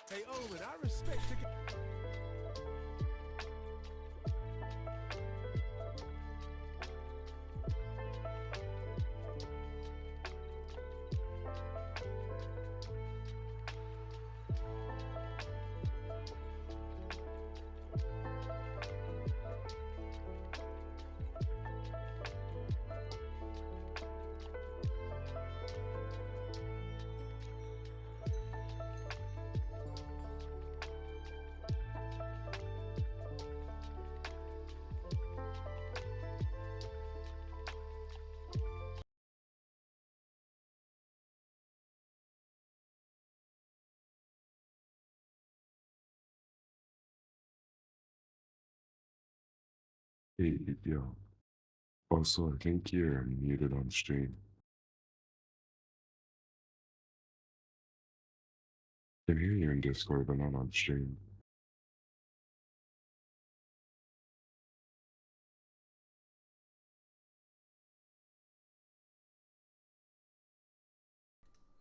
Hey, Omen, I respect to get. Hey, yo. Also, I think you're muted on stream. I can hear you in Discord, but not on stream.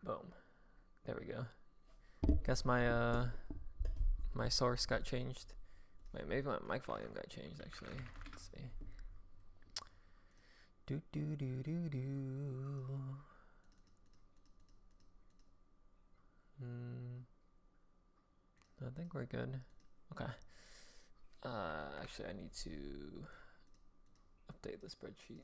Boom. There we go. Guess my source got changed. Wait, maybe my mic volume got changed actually. Let's see. Do do do do do. Hmm. I think we're good. Okay. Actually, I need to update the spreadsheet.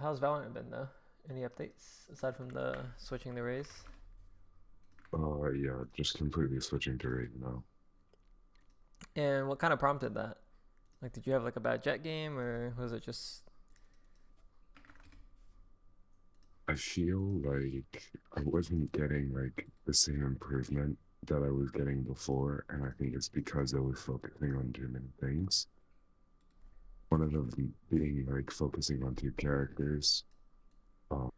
How's Valorant been though? Any updates aside from the switching the rays? Yeah, just completely switching to raid now. And what kind of prompted that? Like, did you have like a bad jet game, or was it just? I feel like I wasn't getting like the same improvement that I was getting before, and I think it's because I was focusing on too many things. One of them being like focusing on two characters, um,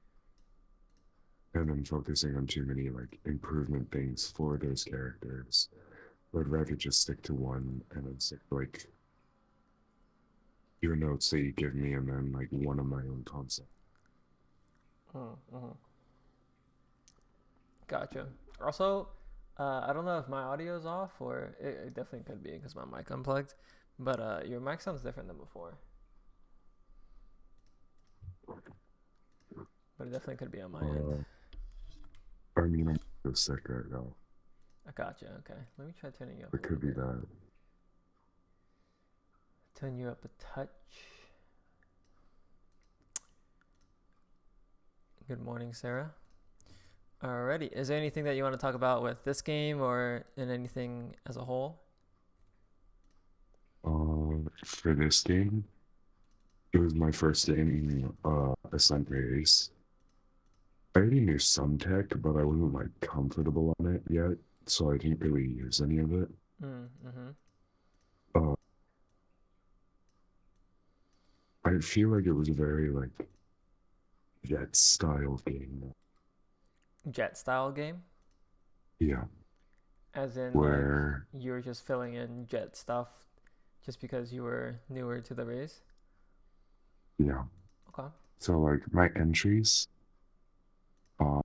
and then focusing on too many like improvement things for those characters. I'd rather just stick to one and then stick like your notes that you give me and then like one of my own concept. Mm-hmm. Gotcha. Also, I don't know if my audio is off or it definitely could be because my mic unplugged. But your mic sounds different than before. But it definitely could be on my end. Uh, I mean, I'm so sick right now. I gotcha. Okay. Let me try turning you up It a little could be bit. that. Turn you up a touch. Good morning, Sarah. Alrighty. Is there anything that you want to talk about with this game or in anything as a whole? For this game, it was my first game in Ascent Race. I already knew some tech, but I wasn't like comfortable on it yet, so I didn't really use any of it. Mm-hmm. Uh, I feel like it was a very like Jet style game. Jet style game? Yeah, As in, like, where you were just filling in jet stuff just because you were newer to the race? yeah. Okay. So like my entries, uh,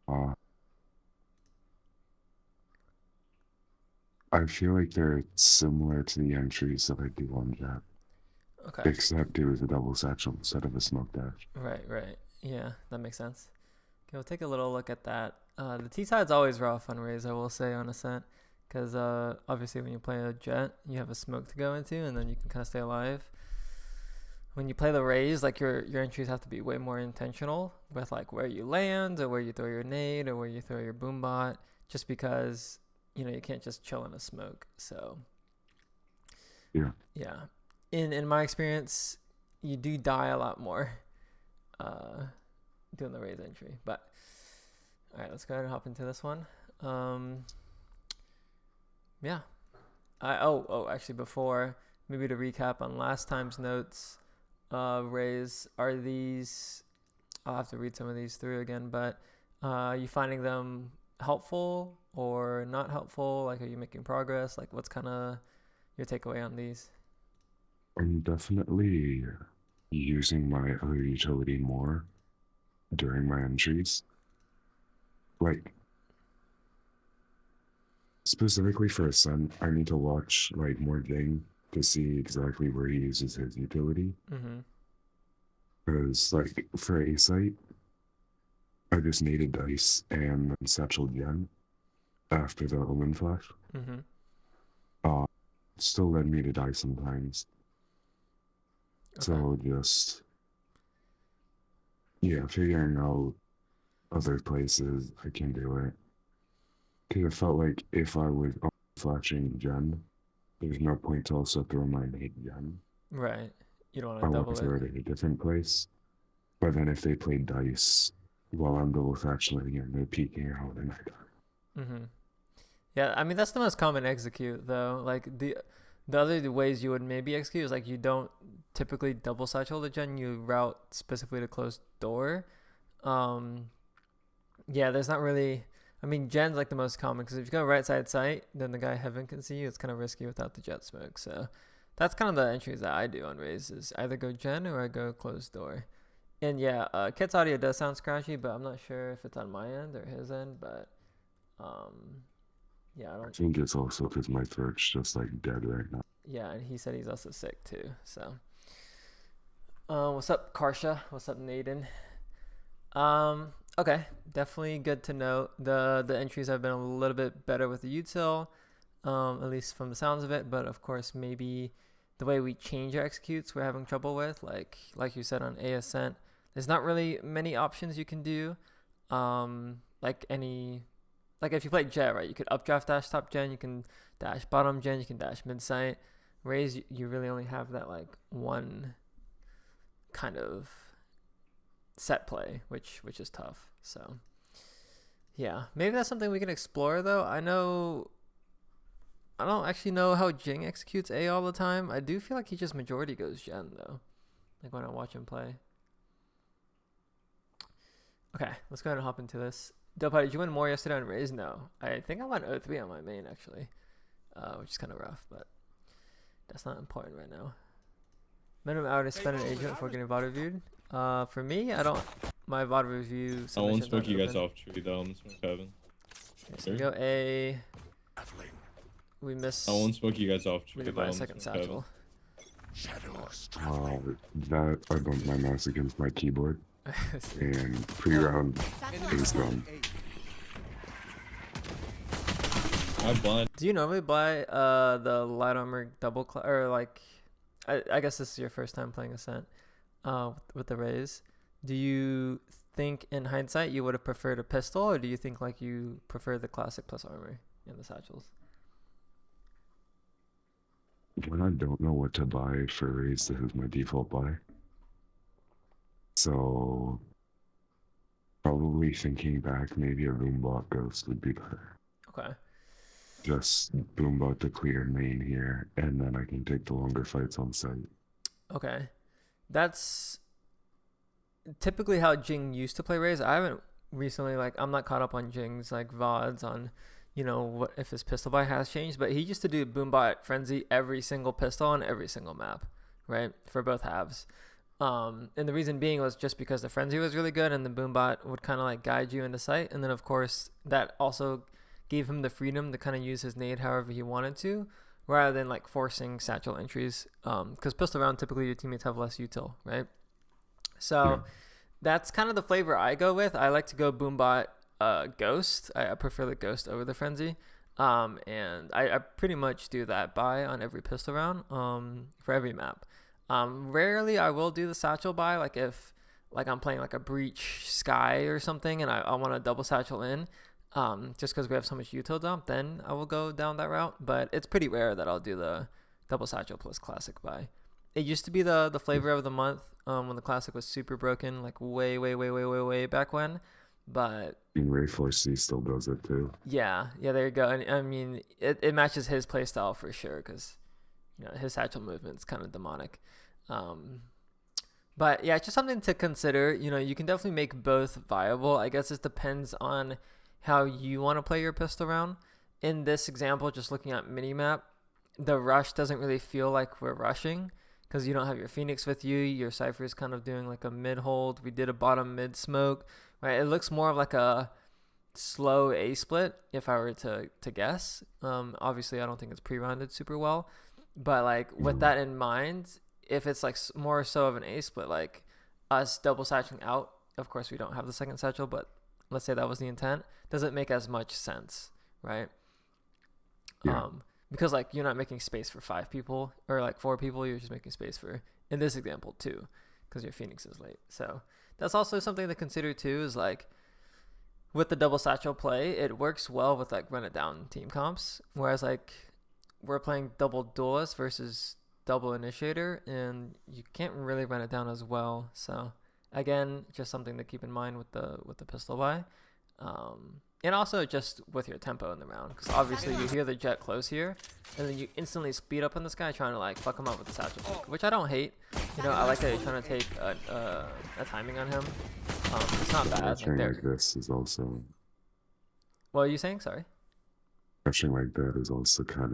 I feel like they're similar to the entries that I do on Jet, Okay. except it was a double satchel instead of a smoke dash. Right, right. Yeah, that makes sense. Okay, we'll take a little look at that. The T side's always rough on Rays, I will say, on Ascent. Because obviously, when you play a jet, you have a smoke to go into, and then you can kind of stay alive. When you play the Rays, like your entries have to be way more intentional with like where you land, or where you throw your nade, or where you throw your boom bot, just because you can't just chill in a smoke. So Yeah. yeah, in my experience, you do die a lot more uh, doing the Rays entry. But all right, let's go ahead and hop into this one. Um, yeah. Actually, before maybe to recap on last time's notes, Rays are these. I'll have to read some of these through again, but are you finding them helpful or not helpful? Like, are you making progress? Like, what's kind of your takeaway on these? I'm definitely using my other utility more during my entries. like specifically for Ascent, I need to watch like more Jing to see exactly where he uses his utility. Mm-hmm. Because like for A site, I just needed dice and then satchel gen after the Omen Flash. Mm-hmm. Still led me to die sometimes. Okay. So just yeah, figuring out other places I can do it. Because it felt like if I was flashing gen, there's no point to also throw my nade gen. Right. You don't I want to want double to throw it. it at a different place. But then if they play dice while I'm double factioning and they're peeking out, and I die. Mm-hmm. Yeah, I mean that's the most common execute though. Like the other ways you would maybe execute is like you don't typically double satchel the gen, you route specifically to closed door. Yeah, there's not really. I mean, gen's like the most common because if you go right side sight, then the guy heaven can see you. It's kind of risky without the jet smoke. So that's kind of the entries that I do on Raze is either go gen or I go closed door. And yeah, Kit's audio does sound scratchy, but I'm not sure if it's on my end or his end. But yeah, I I don't. think it's also because my throat's just like dead right now. Yeah, and he said he's also sick too. So, what's up, Karsha? What's up, Naden? Okay, definitely good to know. The entries have been a little bit better with the util, at least from the sounds of it. But of course, maybe the way we change our executes, we're having trouble with. Like you said on A Ascent, there's not really many options you can do. Like if you play Jet, right, you could updraft dash top gen, you can dash bottom gen, you can dash mid sight. Raze, you really only have that like one kind of set play, which is tough. So yeah, maybe that's something we can explore though. I don't actually know how Jing executes A all the time. I do feel like he just majority goes gen though, like when I watch him play. Okay, let's go ahead and hop into this. Dope, did you win more yesterday on Raze? No, I think I won 0-3 on my main actually, which is kind of rough, but that's not important right now. Minimum hour to spend an agent before getting VOD reviewed. For me, I don't. My VOD review. I won't submission's smoke not you guys open. off tree though. I'm gonna smoke heaven. Okay, so we go A. We miss. I won't smoke you guys off We tree did though. buy a I'm second smoke heaven. satchel. That I bumped my mouse against my keyboard, and pre-round it was gone. I'm blind. Do you normally buy the light armor double or like? I guess this is your first time playing Ascent, with the Raze. Do you think in hindsight you would have preferred a pistol, or do you think like you prefer the classic plus armor in the satchels? When I don't know what to buy for Raze, this is my default buy. So probably thinking back, maybe a Boombot Ghost would be better. Okay. Just Boombot to clear main here, and then I can take the longer fights on site. Okay. That's typically how Jing used to play Raze. I haven't recently, like, I'm not caught up on Jing's like VODs on, what if his pistol buy has changed, but he used to do Boombot Frenzy every single pistol on every single map, right? For both halves. And the reason being was just because the Frenzy was really good and the Boombot would kind of like guide you into sight. And then of course that also gave him the freedom to kind of use his nade however he wanted to, rather than like forcing satchel entries. Because pistol round, typically your teammates have less util, right? So that's kind of the flavor I go with. I like to go Boombot Ghost. I prefer the Ghost over the Frenzy. And I pretty much do that buy on every pistol round for every map. Rarely I will do the satchel buy, like if like I'm playing like a Breach Sky or something and I want to double satchel in, just because we have so much util dump, then I will go down that route. But it's pretty rare that I'll do the double satchel plus classic buy. It used to be the flavor of the month when the classic was super broken, like way back when. But Ray Force C still does it too. yeah, there you go. And I mean, it matches his playstyle for sure because his satchel movement's kind of demonic. But yeah, it's just something to consider. You can definitely make both viable. I guess it depends on how you want to play your pistol round. In this example, just looking at minimap, the rush doesn't really feel like we're rushing because you don't have your Phoenix with you. Your Cypher is kind of doing like a mid hold. We did a bottom mid smoke, right? It looks more of like a slow A split if I were to guess. Obviously I don't think it's pre-rounded super well, but like with that in mind, if it's like more so of an A split, like us double satcheling out, of course we don't have the second satchel, but let's say that was the intent, doesn't make as much sense, right? Yeah. Because like you're not making space for 5 people or like 4 people, you're just making space for, in this example, 2, because your Phoenix is late. So that's also something to consider too, is like with the double satchel play, it works well with like run it down team comps, whereas like we're playing double duelist versus double initiator, and you can't really run it down as well. So again, just something to keep in mind with the pistol buy, and also just with your tempo in the round, because obviously you hear the jet close here, and then you instantly speed up on this guy trying to like fuck him up with the satchel flick, which I don't hate. You know, I like that you're trying to take a timing on him. It's not bad. Rushing Like, like this is also what are you saying? Sorry. rushing like that is also kind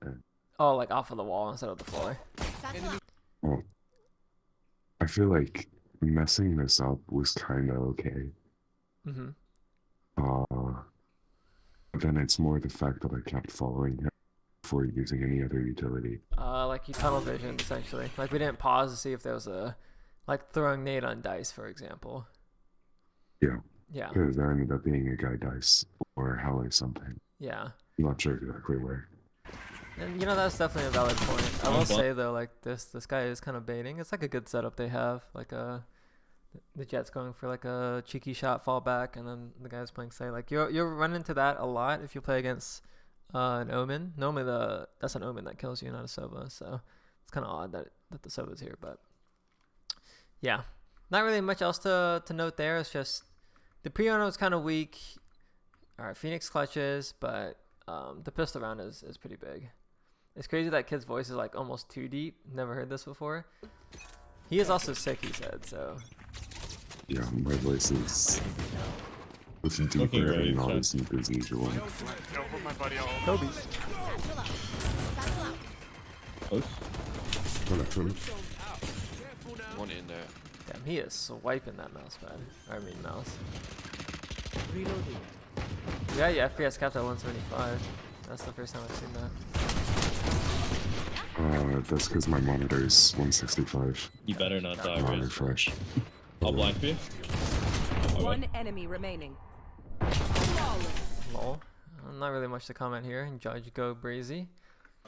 of. Oh, like off of the wall instead of the floor. Well, I feel like messing this up was kind of okay. Mm-hmm. But then it's more the fact that I kept following him before using any other utility. Like you tunnel vision essentially. Like we didn't pause to see if there was a, like throwing nade on dice, for example. Yeah. Yeah. Because there ended up being a guy dice or hella something. Yeah. I'm not sure exactly where. And you know, that's definitely a valid point. I Oh, will but- say though, like this guy is kind of baiting. It's like a good setup they have. Like the Jet's going for like a cheeky shot fallback, and then the guy's playing say like you'll run into that a lot if you play against an Omen. Normally that's an Omen that kills you, not a Sova. So it's kind of odd that the Sova's here, but yeah, not really much else to note there. It's just the pre-ono is kind of weak. All right, Phoenix clutches, but the pistol round is pretty big. It's crazy that kid's voice is like almost too deep. Never heard this before. He is also sick, he said, so. Yeah, my voice is with Looking deeper great, and not so- as deep as usual. Don't put my buddy all Kobe. Close. One in there. Damn, he is swiping that mouse pad. I mean mouse. Yeah, your FPS capped at 175. That's the first time I've seen that. That's because my monitor is 165. You better not die, Not Riz. refresh. I'll blind for you. Oh, One wait. enemy remaining. Lol. Not really much to comment here. Judge go Brazy.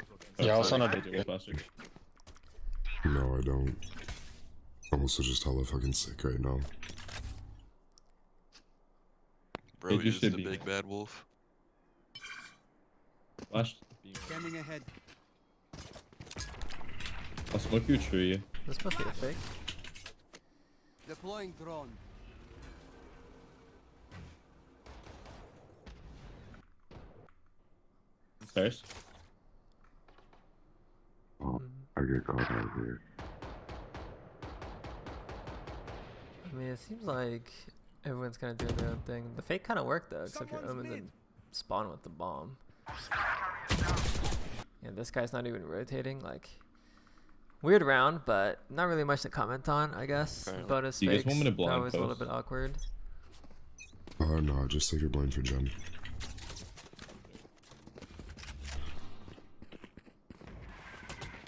Oh, Yeah, I was sorry. on a- Go faster. No, I don't. I'm also just hella fucking sick right now. Bro It just is should the be. big bad wolf. Flash. Scanning ahead. I'll smoke your tree. This must be a fake. Deploying drone. Stairs. Oh, I get caught out here. I mean, it seems like everyone's kind of doing their own thing. The fake kind of worked though, except your Someone's Omen mid. didn't spawn with the bomb. Yeah, this guy's not even rotating. Like, weird round, but not really much to comment on, I guess. Apparently. Bonus Do you guys fakes, want me to that blind was a little post? bit awkward. No, just take your blind for Jen.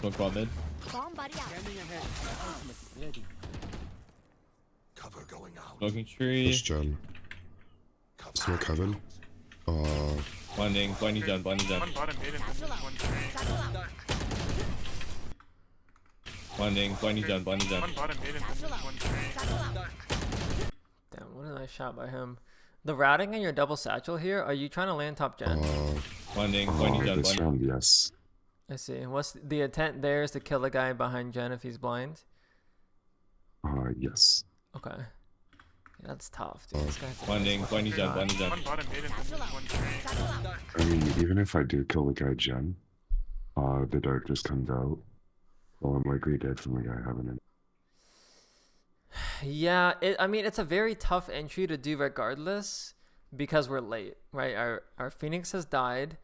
Smoke bomb mid. Bomb buddy out. Scanning ahead. Ultimate ready. Cover going out. Smoking tree. Push Jen. Smoke heaven. Blinding. Blinding down. Blinding down. One bottom mid and one tree. Blinding. Blinding down. Blinding down. One bottom mid and one tree. Damn, what a nice shot by him. The routing in your double satchel here, are you trying to land top gen? Blinding. Blinding down. This Blinding. round, yes. I see. What's the intent there is to kill the guy behind Jen if he's blind? Yes. Okay. Yeah, that's tough, dude. This guy's Blinding. Blinding down. Blinding down. One bottom mid and one tree. I mean, even if I do kill the guy Jen, the dart just comes out. Well, I'm likely dead from the guy having it. Yeah, I mean, it's a very tough entry to do regardless because we're late, right? Our Phoenix has died.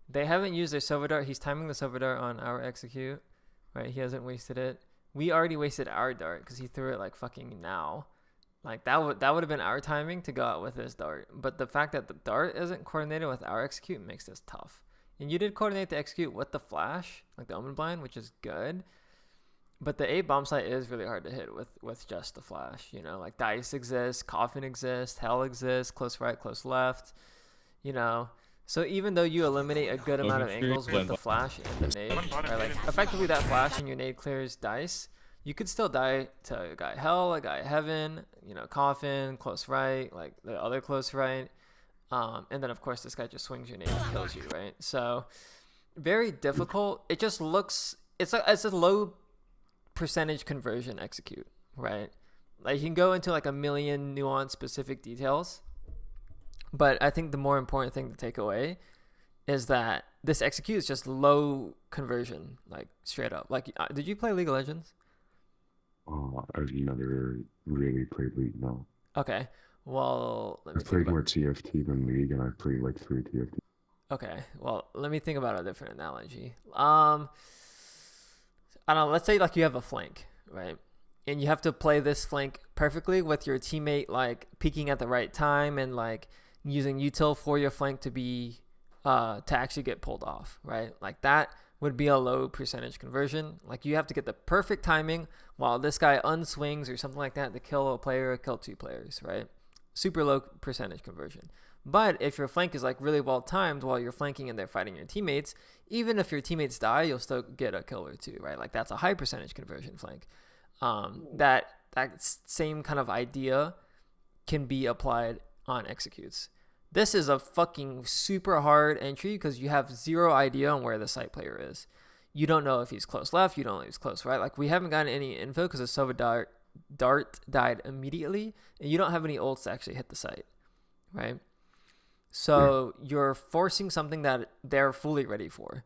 They haven't used their Silver Dart. He's timing the Silver Dart on our execute, right? He hasn't wasted it. We already wasted our dart because he threw it like fucking now. Like that would have been our timing to go out with this dart. But the fact that the dart isn't coordinated with our execute makes this tough. And you did coordinate the execute with the flash, like the omen blind, which is good. But the A bomb site is really hard to hit with just the flash. You know, like dice exists, coffin exists, hell exists, close right, close left. You know, so even though you eliminate a good amount of angles with the flash and the nade, or like effectively that flash and your nade clears dice, you could still die to a guy hell, a guy heaven, you know, coffin, close right, like the other close right. And then of course this guy just swings your nade and kills you, right? So very difficult. It just looks, it's a low percentage conversion execute, right? Like you can go into like a million nuanced specific details, but I think the more important thing to take away is that this execute is just low conversion, like straight up. Like, did you play League of Legends? I've never really played League, no. Okay, well, let me I've played more TFT than League, and I've played like 3 TFT. Okay, well, let me think about a different analogy. I don't know, let's say like you have a flank, right? And you have to play this flank perfectly with your teammate like peeking at the right time and like using util for your flank to be to actually get pulled off, right? Like that would be a low percentage conversion. Like you have to get the perfect timing while this guy unswings or something like that to kill a player or kill 2 players, right? Super low percentage conversion. But if your flank is like really well timed while you're flanking and they're fighting your teammates, even if your teammates die, you'll still get a kill or 2, right? Like that's a high percentage conversion flank. That same kind of idea can be applied on executes. This is a fucking super hard entry because you have zero idea on where the site player is. You don't know if he's close left, you don't know if he's close right. Like we haven't gotten any info because the Sova dart died immediately, and you don't have any ults to actually hit the site, right? So you're forcing something that they're fully ready for.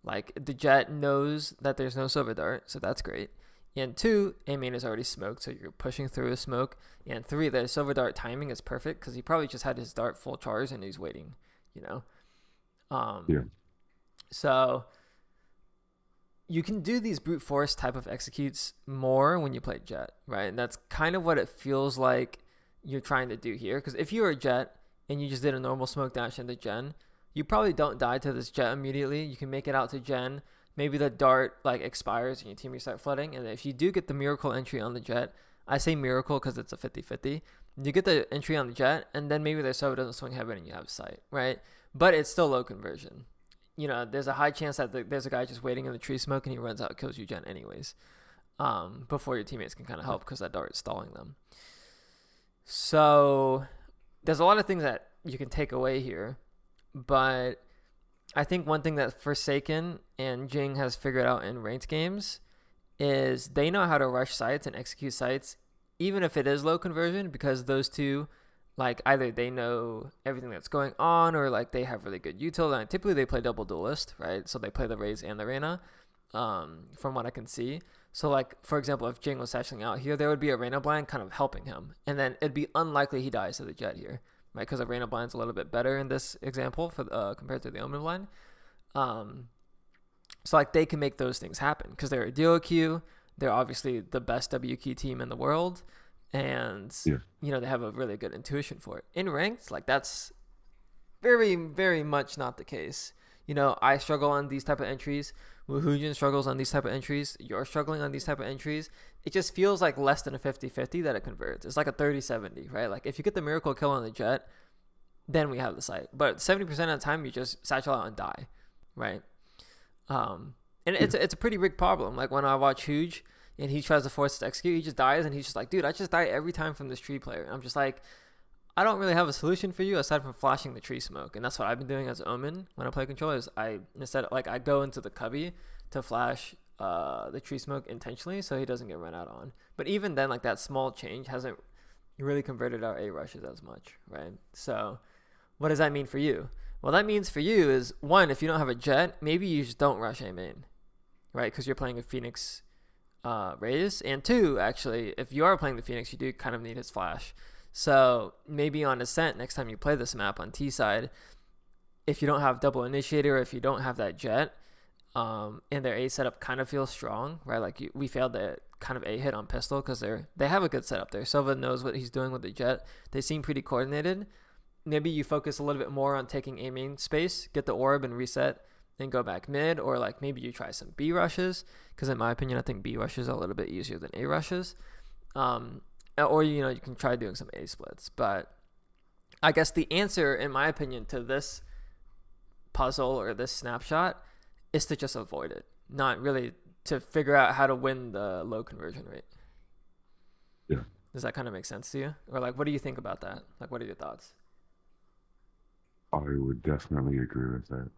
Like the Jet knows that there's no Sova dart, so that's great. And 2, A main is already smoked, so you're pushing through a smoke. And 3, the Sova dart timing is perfect because he probably just had his dart full charge and he's waiting, you know? So you can do these brute force type of executes more when you play Jet, right? And that's kind of what it feels like you're trying to do here. Because if you were a Jet and you just did a normal smoke dash into Gen, you probably don't die to this Jet immediately. You can make it out to Gen. Maybe the dart like expires and your team start flooding. And if you do get the miracle entry on the Jet, I say miracle because it's a 50-50. You get the entry on the Jet, and then maybe their Sova doesn't swing heaven and you have sight, right? But it's still low conversion. You know, there's a high chance that there's a guy just waiting in the tree smoke and he runs out and kills you Gen anyways, before your teammates can kind of help because that dart is stalling them. So there's a lot of things that you can take away here, but I think one thing that Forsaken and Jing has figured out in ranked games is they know how to rush sites and execute sites, even if it is low conversion, because those two, like either they know everything that's going on or like they have really good util. And typically they play double duelist, right? So they play the Raze and the Reyna, from what I can see. So like, for example, if Jing was satcheling out here, there would be a Reyna blind kind of helping him. And then it'd be unlikely he dies to the Jet here, right? Because the Reyna blind's a little bit better in this example for compared to the Omen blind. So like they can make those things happen because they're a duo queue. They're obviously the best WQ team in the world. And, you know, they have a really good intuition for it. In ranked, like that's very, very much not the case. You know, I struggle on these type of entries. Woohoojin struggles on these type of entries. You're struggling on these type of entries. It just feels like less than a 50-50 that it converts. It's like a 30-70, right? Like if you get the miracle kill on the Jet, then we have the site. But 70% of the time, you just satchel out and die, right? And it's a pretty big problem. Like when I watch Huge and he tries to force to execute, he just dies and he's just like, dude, I just die every time from this tree player. And I'm just like, I don't really have a solution for you aside from flashing the tree smoke. And that's what I've been doing as Omen when I play controller is I go into the cubby to flash the tree smoke intentionally so he doesn't get run out on. But even then, like that small change hasn't really converted our A rushes as much, right? So what does that mean for you? Well, that means for you is, one, if you don't have a Jet, maybe you just don't rush A main, right? Because you're playing a Phoenix Raze. And 2, actually, if you are playing the Phoenix, you do kind of need his flash. So maybe on Ascent, next time you play this map on T side, if you don't have double initiator, or if you don't have that Jet, and their A setup kind of feels strong, right? Like we failed the kind of A hit on pistol because they have a good setup there. Silva knows what he's doing with the Jet. They seem pretty coordinated. Maybe you focus a little bit more on taking A main space, get the orb and reset, and go back mid, or like maybe you try some B rushes, because in my opinion, I think B rushes are a little bit easier than A rushes. Or you can try doing some A splits. But I guess the answer, in my opinion, to this puzzle or this snapshot is to just avoid it, not really to figure out how to win the low conversion rate. Yeah. Does that kind of make sense to you? Or like, what do you think about that? Like, what are your thoughts? I would definitely agree with that.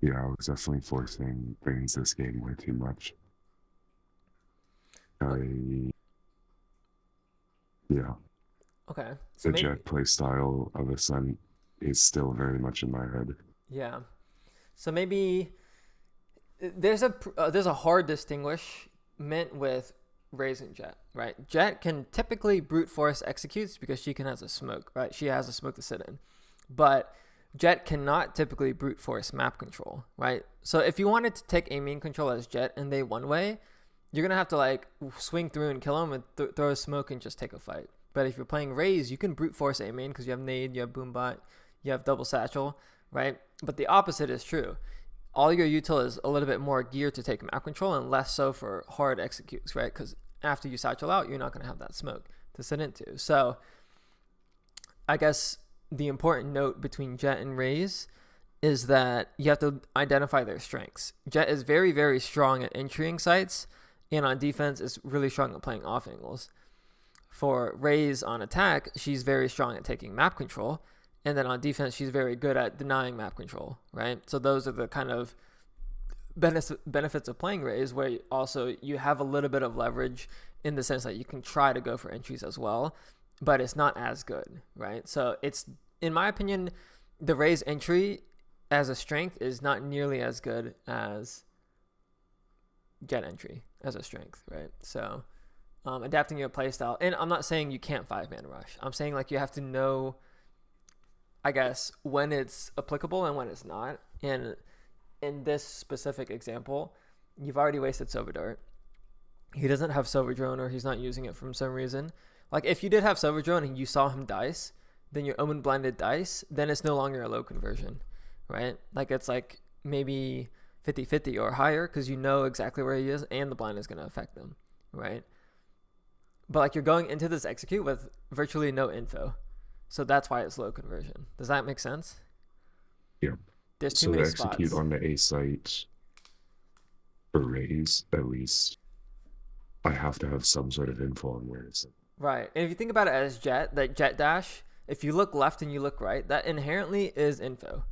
Yeah, I was definitely forcing things this game way too much. Yeah. Okay. So The Jet play style of Ascent is still very much in my head. Yeah. So maybe there's a hard distinguishment with Raze and Jet, right? Jet can typically brute force executes because she has a smoke, right? She has a smoke to sit in. But Jet cannot typically brute force map control, right? So if you wanted to take a main control as Jet and they one way, you're going to have to like swing through and kill them and throw a smoke and just take a fight. But if you're playing Raze, you can brute force a main because you have nade, you have boombot, you have double satchel, right? But the opposite is true. All your util is a little bit more geared to take map control and less so for hard executes, right? Because after you satchel out, you're not going to have that smoke to sit into. So I guess the important note between Jet and Raze is that you have to identify their strengths. Jet is very, very strong at entering sites, and on defense is really strong at playing off angles. For Raze on attack, she's very strong at taking map control, and then on defense, she's very good at denying map control, right? So those are the kind of benefits of playing Raze, where you have a little bit of leverage in the sense that you can try to go for entries as well, but it's not as good, right? So it's, in my opinion, the Raze entry as a strength is not nearly as good as Jet entry as a strength, right? So adapting your playstyle, and I'm not saying you can't 5-man rush. I'm saying like you have to know, I guess, when it's applicable and when it's not. And in this specific example, you've already wasted Silver Dart. He doesn't have Silver Drone, or he's not using it for some reason. Like if you did have Silver Drone and you saw him dice, then your Omen blinded dice, then it's no longer a low conversion, right? Like it's like maybe 50-50 or higher because you know exactly where he is and the blind is going to affect them, right? But like you're going into this execute with virtually no info. So that's why it's low conversion. Does that make sense? Yeah. There's too So to many execute spots. on the A site for Raze, at least, I have to have some sort of info on where it's. Right. And if you think about it as Jet, that Jet dash, if you look left and you look right, that inherently is info,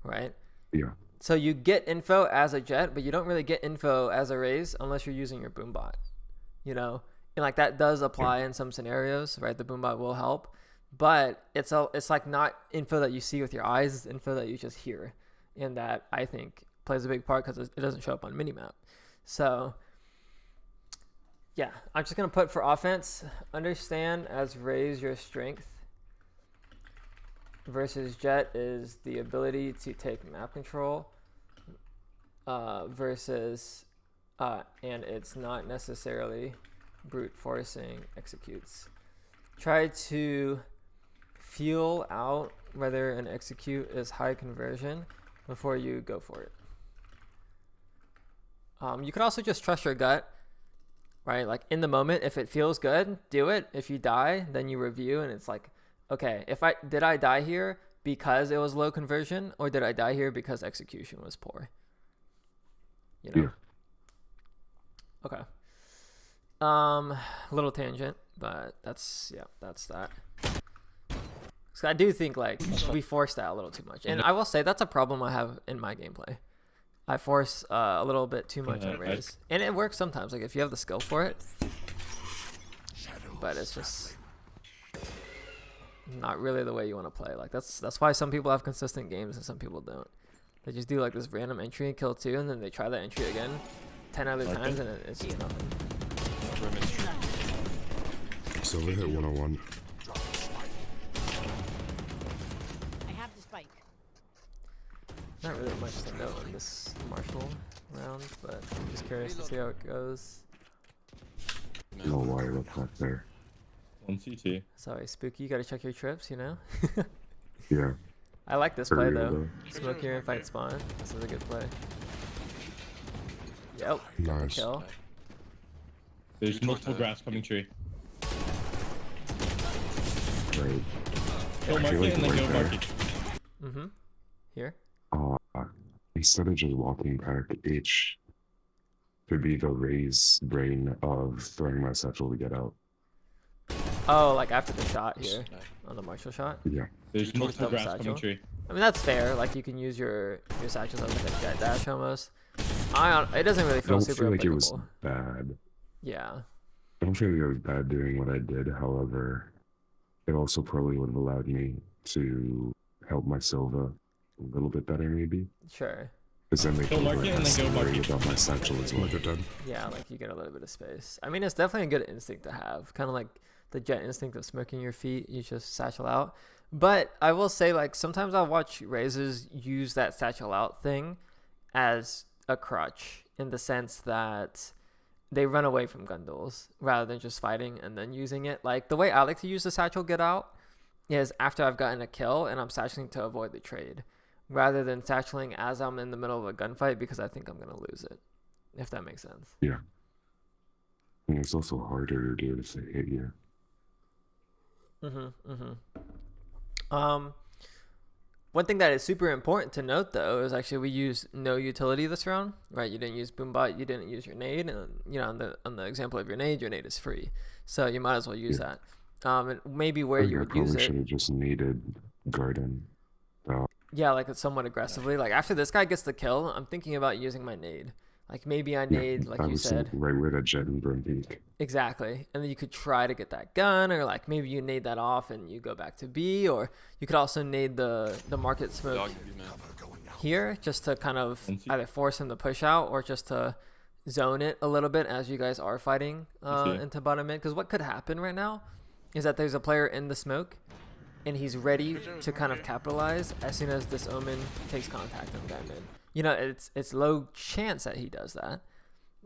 right? Yeah. So you get info as a Jet, but you don't really get info as a Raze unless you're using your boombot, you know? And like that does apply in some scenarios, right? The boombot will help, but it's like not info that you see with your eyes, it's info that you just hear. And that I think plays a big part because it doesn't show up on minimap. So yeah, I'm just going to put for offense, understand as Raze your strength versus Jet is the ability to take map control versus, and it's not necessarily brute forcing executes. Try to feel out whether an execute is high conversion before you go for it. You could also just trust your gut, right? Like in the moment, if it feels good, do it. If you die, then you review and it's like, okay, did I die here because it was low conversion, or did I die here because execution was poor? You know? Yeah. Okay. Little tangent, but that's that. So I do think like we force that a little too much, and I will say that's a problem I have in my gameplay. I force a little bit too much on Raze, and it works sometimes. Like if you have the skill for it, but it's just not really the way you want to play. Like that's why some people have consistent games and some people don't. They just do like this random entry and kill 2, and then they try that entry again 10 other times, and it's just nothing. So we hit 101. I have the spike. not really much to know in this Marshall round, but I'm just curious to see how it goes. No wire up back there. One CT. Sorry, Spooky, you gotta check your trips, you know? Yeah. I like this For play real, though. Smoke here and fight spawn. This is a good play. Yep. Nice. Kill. There's multiple grass coming tree. Right. Go I mark feel it like and then right go there. mark it. Mm-hmm. Here. Instead of just walking back, H could be the Ray's brain of throwing my satchel to get out. Oh, like after the shot here Nice. on the Marshall shot. Yeah. There's multiple double grass satchel. coming tree. I mean that's fair. Like you can use your satchels as like a jet dash almost. It doesn't really I feel don't super feel like it applicable. was bad. Yeah. I don't feel like it was bad doing what I did. However, it also probably would have allowed me to help my Silva a little bit better, maybe. Sure. Because then they Go can mark it and then go mark worry it. about my satchel as well. Yeah, like you get a little bit of space. I mean, it's definitely a good instinct to have. Kind of like the jet instinct of smoking your feet. You just satchel out. But I will say, like, sometimes I'll watch Razors use that satchel out thing as a crutch in the sense that they run away from gun duels rather than just fighting and then using it. Like, the way I like to use the satchel get out is after I've gotten a kill and I'm satcheling to avoid the trade, rather than satcheling as I'm in the middle of a gunfight because I think I'm going to lose it, if that makes sense. Yeah. And it's also harder to do if they hit you. One thing that is super important to note though is actually we used no utility this round, right? You didn't use Boombot, you didn't use your nade, and you know on the example of your nade is free, so you might as well use that. And maybe where you would use I probably it, should have just needed Garden. yeah, like somewhat aggressively. Like after this guy gets the kill, I'm thinking about using my nade. Like maybe I nade, like I you was said. right where that jet and burn peak. Exactly. And then you could try to get that gun, or like maybe you nade that off and you go back to B, or you could also nade the market smoke Dog, you man. here just to kind of either force him to push out or just to zone it a little bit as you guys are fighting into bottom mid. Because what could happen right now is that there's a player in the smoke and he's ready to kind of capitalize as soon as this Omen takes contact on the guy mid. You know, it's low chance that he does that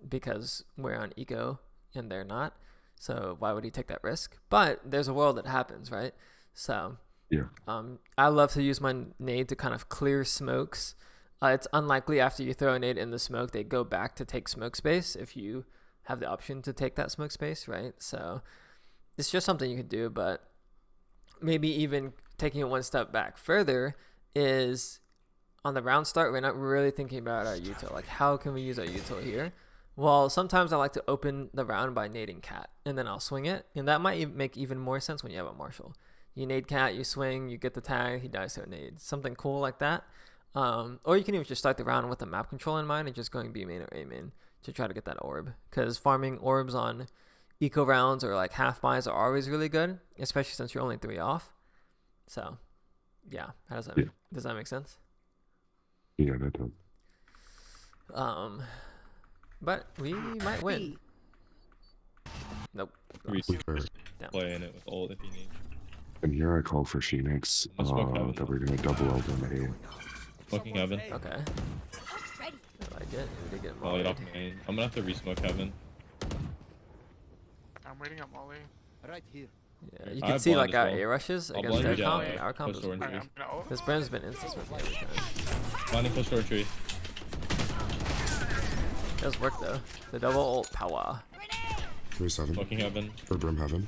because we're on eco and they're not. So why would he take that risk? But there's a world that happens, right? So Yeah. I love to use my nade to kind of clear smokes. It's unlikely after you throw a nade in the smoke, they go back to take smoke space if you have the option to take that smoke space, right? So it's just something you could do, but maybe even taking it one step back further is on the round start, we're not really thinking about our util. Like, how can we use our util here? Well, sometimes I like to open the round by nading cat, and then I'll swing it. And that might make even more sense when you have a Marshall. You nade cat, you swing, you get the tag, he dies to a nade. Something cool like that. Or you can even just start the round with the map control in mind and just going B main or A main to try to get that orb. Because farming orbs on eco rounds or like half buys are always really good, especially since you're only 3 off. So, yeah, how does that does that make sense? Yeah, that does. But we might win. Nope. We Lost. playing it with ult if you need. And here I call for Phoenix Let's smoke heaven. that we're going to double open Smoking heaven. Okay. Ready. I like it. We did get Molly Molly. off main. I'm gonna have to resmoke heaven. I'm waiting up Molly. Right here. Yeah, you I can see blind like as our well. A rushes I'll against blind their you comp down, and our comp push is orange weak. tree. I'm gonna ult. This Brim's been instant smoking every time. Blinding push door tree. Does work though. The double ult power. 3-7 Smoking heaven. for Brim Heaven.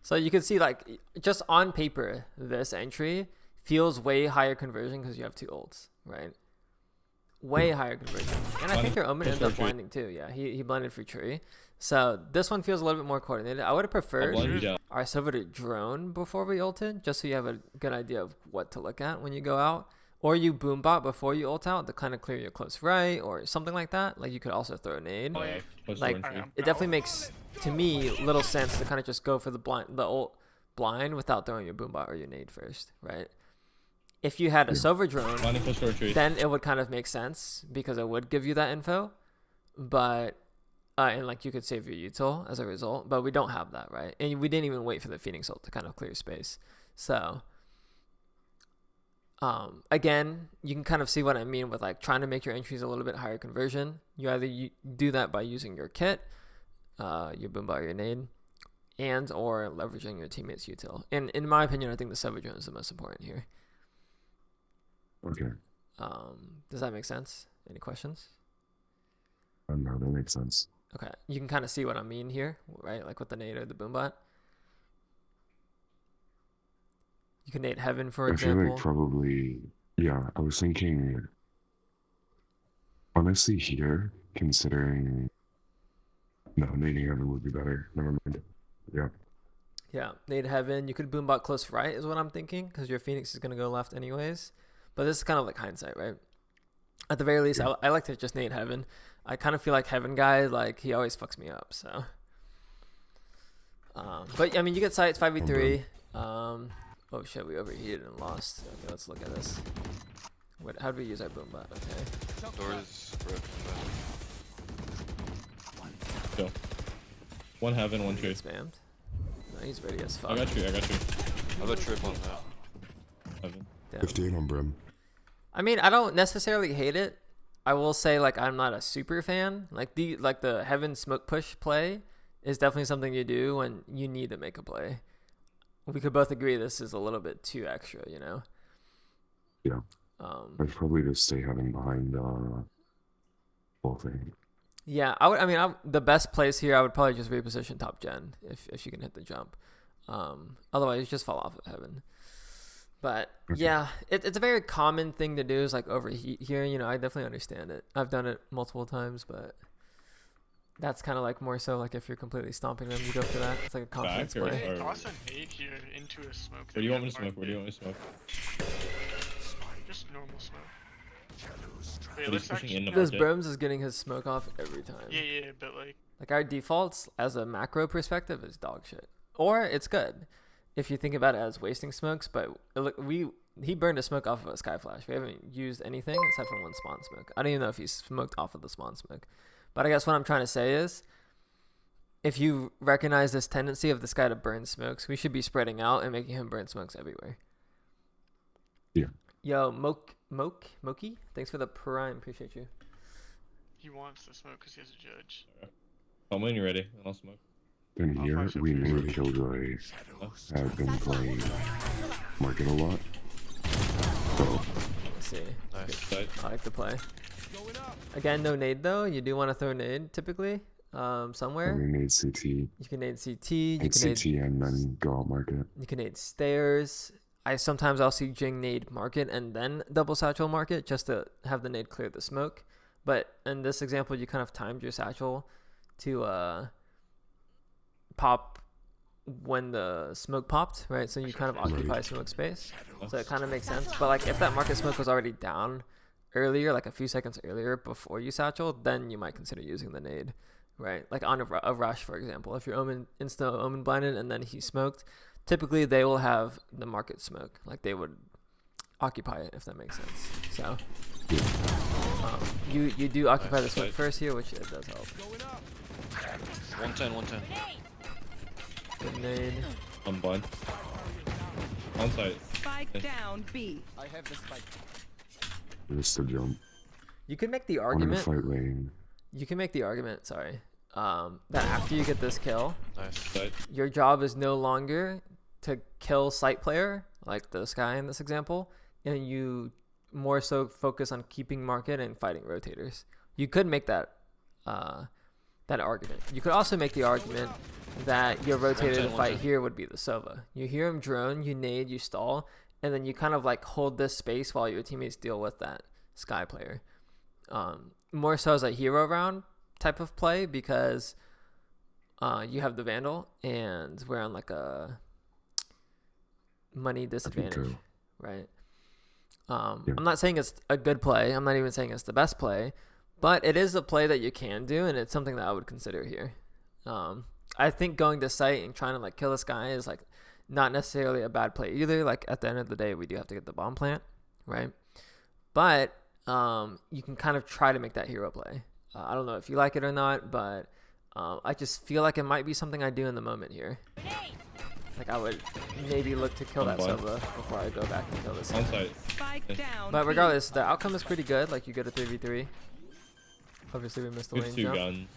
So you can see like just on paper, this entry feels way higher conversion because you have 2 ults, right? Way higher conversion. And I think your Omen Push ended up door tree. blinding too. Yeah, he blinded for tree. So this one feels a little bit more coordinated. I would have I'll preferred blind you down. our Silver to drone before we ulted, just so you have a good idea of what to look at when you go out. Or you boombot before you ult out to kind of clear your close right or something like that. Like you could also throw a nade. Push Like, orange tree. It definitely makes, to me, little sense to kind of just go for the ult blind without throwing your boombot or your nade first, right? If you had a Silver drone, Blinding push door tree. then it would kind of make sense because it would give you that info. But and like you could save your util as a result, but we don't have that, right? And we didn't even wait for the Phoenix ult to kind of clear space. So Again, you can kind of see what I mean with like trying to make your entries a little bit higher conversion. You either do that by using your kit, your Boomba or your nade, and or leveraging your teammate's util. And in my opinion, I think the Sova drone is the most important here. Okay. Does that make sense? Any questions? No, that makes sense. Okay, you can kind of see what I mean here, right? Like with the nade or the boombot. You can nade heaven, for I feel example. like probably, yeah, I was thinking, honestly here, considering, no, nading heaven would be better. Never mind. Yeah. Yeah, nade heaven. You could boombot close right is what I'm thinking, because your Phoenix is going to go left anyways. But this is kind of like hindsight, right? At the very least, Yeah. I like to just nade heaven. I kind of feel like heaven guy, like he always fucks me up, so. But I mean, you get sights 5v3. Oh shit, we overheated and lost. Okay, let's look at this. How do we use our boombot? Okay. Doors. Go. One heaven, one tree. He's spammed. No, he's ready as fuck. I got you. I have a trip on that. Heaven. Damn. 58 on Brim. I mean, I don't necessarily hate it. I will say, like, I'm not a super fan. Like the heaven smoke push play is definitely something you do when you need to make a play. We could both agree this is a little bit too extra, you know? Yeah. I'd probably just stay heaven behind whole thing. Yeah, the best place here, I would probably just reposition top gen if you can hit the jump. Otherwise, just fall off of heaven. But Okay. yeah, it's a very common thing to do is like overheat here. You know, I definitely understand it. I've done it multiple times, but that's kind of like more so like if you're completely stomping them, you go for that. It's like a confidence Back or- play. or- Toss a nade here into a smoke. Where do you want me to smoke? Where do you want me to smoke? Just normal smoke. But Wait, he's let's pushing actually. in the This market. Brims is getting his smoke off every time. Yeah, but like. Like our defaults as a macro perspective is dog shit, or it's good if you think about it as wasting smokes. But he burned a smoke off of a sky flash. We haven't used anything except for one spawn smoke. I don't even know if he smoked off of the spawn smoke. But I guess what I'm trying to say is, if you recognize this tendency of this guy to burn smokes, we should be spreading out and making him burn smokes everywhere. Yeah. Yo, Moki, thanks for the prime. Appreciate you. He wants to smoke because he has a judge. Tell me when you're ready, and I'll smoke. Then I'll here, flash up we for you. knew Killjoy had been playing market a lot. So, Let's see. Nice. Side. I like to play. Again, no nade though. You do want to throw nade typically. Somewhere. we made CT, You can nade CT. You hit can CT, nade. and then go out market. You can nade stairs. I'll see Jing nade market and then double satchel market just to have the nade clear the smoke. But in this example, you kind of timed your satchel to pop when the smoke popped, right? So you kind of occupy smoke space. So it kind of makes sense. But like if that market smoke was already down earlier, like a few seconds earlier before you satchel, then you might consider using the nade, right? Like on a rush, for example, if you're insta omen blinded and then he smoked, typically they will have the market smoke, like they would occupy it, if that makes sense. So you do occupy the smoke first here, which it does help. 110. Good nade. I'm blind. On site. Spike down B. Just to jump. You can make the One in the argument. fight lane. You can make the argument. Sorry. That after you get this kill, Nice. Side. your job is no longer to kill site player like this guy in this example, and you more so focus on keeping market and fighting rotators. You could make that argument. You could also make the argument that your rotator to fight here would be the Sova. You hear him drone, you nade, you stall, and then you kind of like hold this space while your teammates deal with that sky player. More so as a hero round type of play because you have the Vandal and we're on like a money disadvantage, right? I'm not saying it's a good play. I'm not even saying it's the best play, but it is a play that you can do, and it's something that I would consider here. I think going to site and trying to like kill this guy is like not necessarily a bad play either. Like at the end of the day, we do have to get the bomb plant, right? But you can kind of try to make that hero play. I don't know if you like it or not, but I just feel like it might be something I do in the moment here. Like I would maybe look to kill On that blind. Sova before I go back and kill this On guy. site. Spike down. But B. regardless, the outcome is pretty good. Like you get a 3v3. Obviously we missed the With lane 2 jump. guns.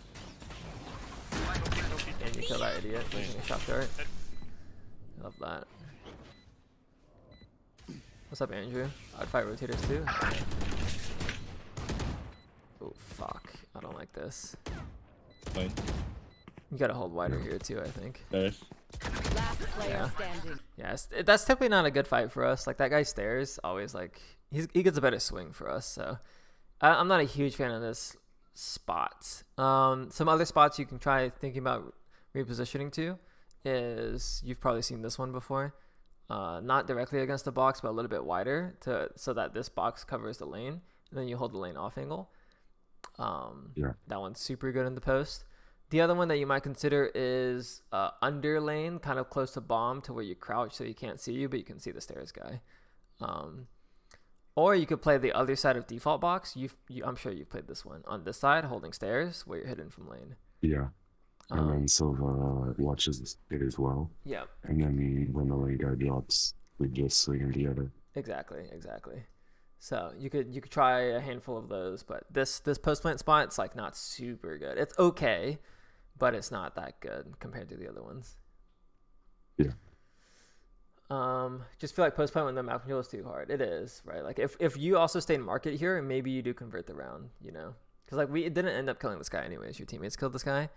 And you kill that idiot using a shock dart. Love that. What's up, Andrew? I'd fight rotators too. Oh fuck! I don't like this. Fine. You gotta hold wider here too, I think. There's. Last player Yeah. standing. Yeah, that's typically not a good fight for us. Like that guy stairs always like he gets a better swing for us. So I'm not a huge fan of this spot. Some other spots you can try thinking about repositioning to is you've probably seen this one before. Not directly against the box, but a little bit wider so that this box covers the lane, and then you hold the lane off angle. Yeah. That one's super good in the post. The other one that you might consider is under lane, kind of close to bomb to where you crouch so you can't see you, but you can see the stairs guy. Or you could play the other side of default box. I'm sure you've played this one. On this side, holding stairs where you're hidden from lane. Yeah. And then Silva watches it as well. Yeah, And then when the lane guy drops, we just swing him together. exactly. So you could try a handful of those, but this post plant spot, it's like not super good. It's okay, but it's not that good compared to the other ones. Yeah. Just feel like post plant when the map control is too hard. It is, right? Like if you also stay in market here, maybe you do convert the round, you know? Because like we didn't end up killing this guy anyways. Your teammates killed this guy.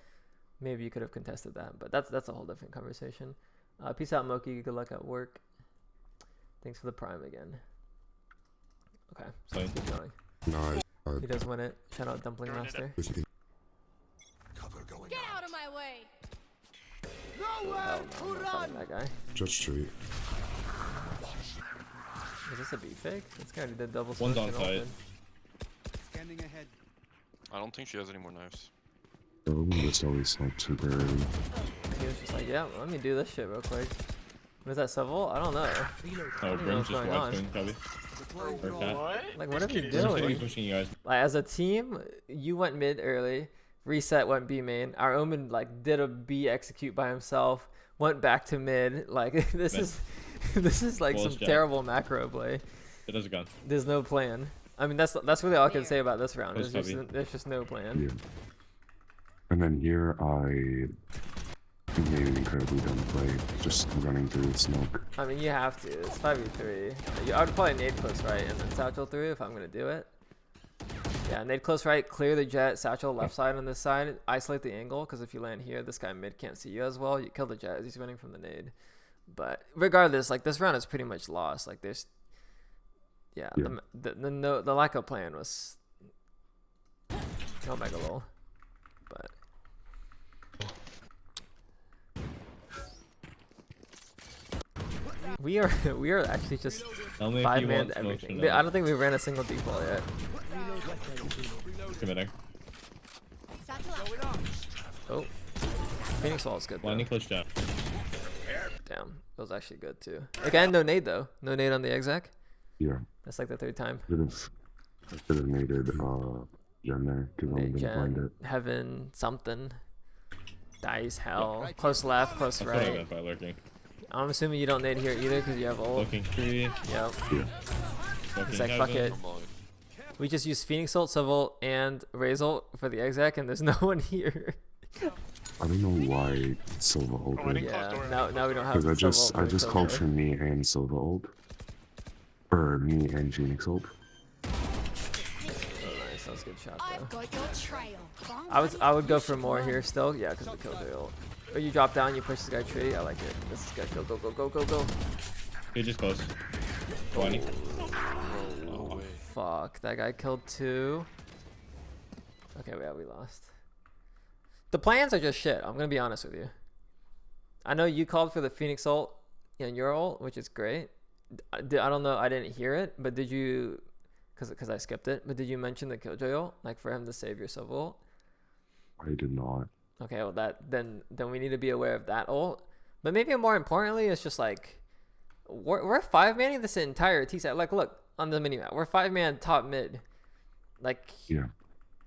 Maybe you could have contested that, but that's a whole different conversation. Peace out, Moki. Good luck at work. Thanks for the prime again. Okay, so Fine. keep going. Nice. He does win it. Shout out Dumpling Master. Cover going Get out. out of my way! Oh, hell no, I'm not fighting that guy. Judge Street. Is this a B fake? This guy already did double One's smoke on and site. open. Scanning ahead. I don't think she has any more knives. Oh, that's always like super early. He was just like, yeah, let me do this shit real quick. Was that Seville? I don't know. Oh, know Brim's what's just going on. watching, probably. Or cat. What? Like, what are This you kid is Brim's doing? gonna be pushing you guys. Like, as a team, you went mid early. Reset went B main. Our Omen like did a B execute by himself. Went back to mid. Like this Mid. is this is like Bullish some jack. terrible macro play. It has a gun. There's no plan. I mean that's really all I can say about this round. Post heavy. There's just no plan. Yeah. And then here I made an incredibly dumb play, just running through the smoke. I mean you have to. It's 5v3. I would probably nade close right and then satchel through if I'm gonna do it. Yeah, nade close right, clear the jet, satchel left side on this side, isolate the angle, because if you land here, this guy mid can't see you as well. You kill the jet as he's running from the nade. But regardless, like this round is pretty much lost. Like there's, yeah, Yeah. the lack of plan was no mega lol. But we are actually just Tell me if five you man want smokes or everything. not. I don't think we ran a single default yet. Committing. Satchel out. Oh, Phoenix Wall is good. Though. Blinding clutch down. Damn, that was actually good too. Again, no nade though. No nade on the exec. Yeah. That's like the third time. I could have naded Jen there, because I'm Nade gonna blind gen, it. heaven, something. Dice, hell. Close left, close That's what I right. meant by lurking. I'm assuming you don't nade here either because you have ult. Looking tree. Yep. Yeah. Looking He's like, fuck heaven. it. I'm balling. We just use Phoenix ult, Civil, and Raze ult for the exec, and there's no one here. I don't know why Silva Oh, I ulted. didn't close Yeah, door. now we don't have Because I Silva ult just for called Silva. for me and Silva ult. Or me and Phoenix ult. Oh, nice. That was a good shot though. I've got your trail. I would go for more here still. Yeah, because of the Killjoy ult. Or you drop down, you push this guy tree. I like it. This is good. Go, go, go, go, go, go. He just close. 20. No way. Fuck, that guy killed 2. Okay, yeah, we lost. The plans are just shit. I'm gonna be honest with you. I know you called for the Phoenix ult and your ult, which is great. I don't know. I didn't hear it, but did you? Because I skipped it. But did you mention the Killjoy ult, like for him to save your sub ult? I did not. Okay, well then we need to be aware of that ult. But maybe more importantly, it's just like we're 5-manning this entire T set. Like, look on the minimap, we're 5-man top mid. Like, Yeah.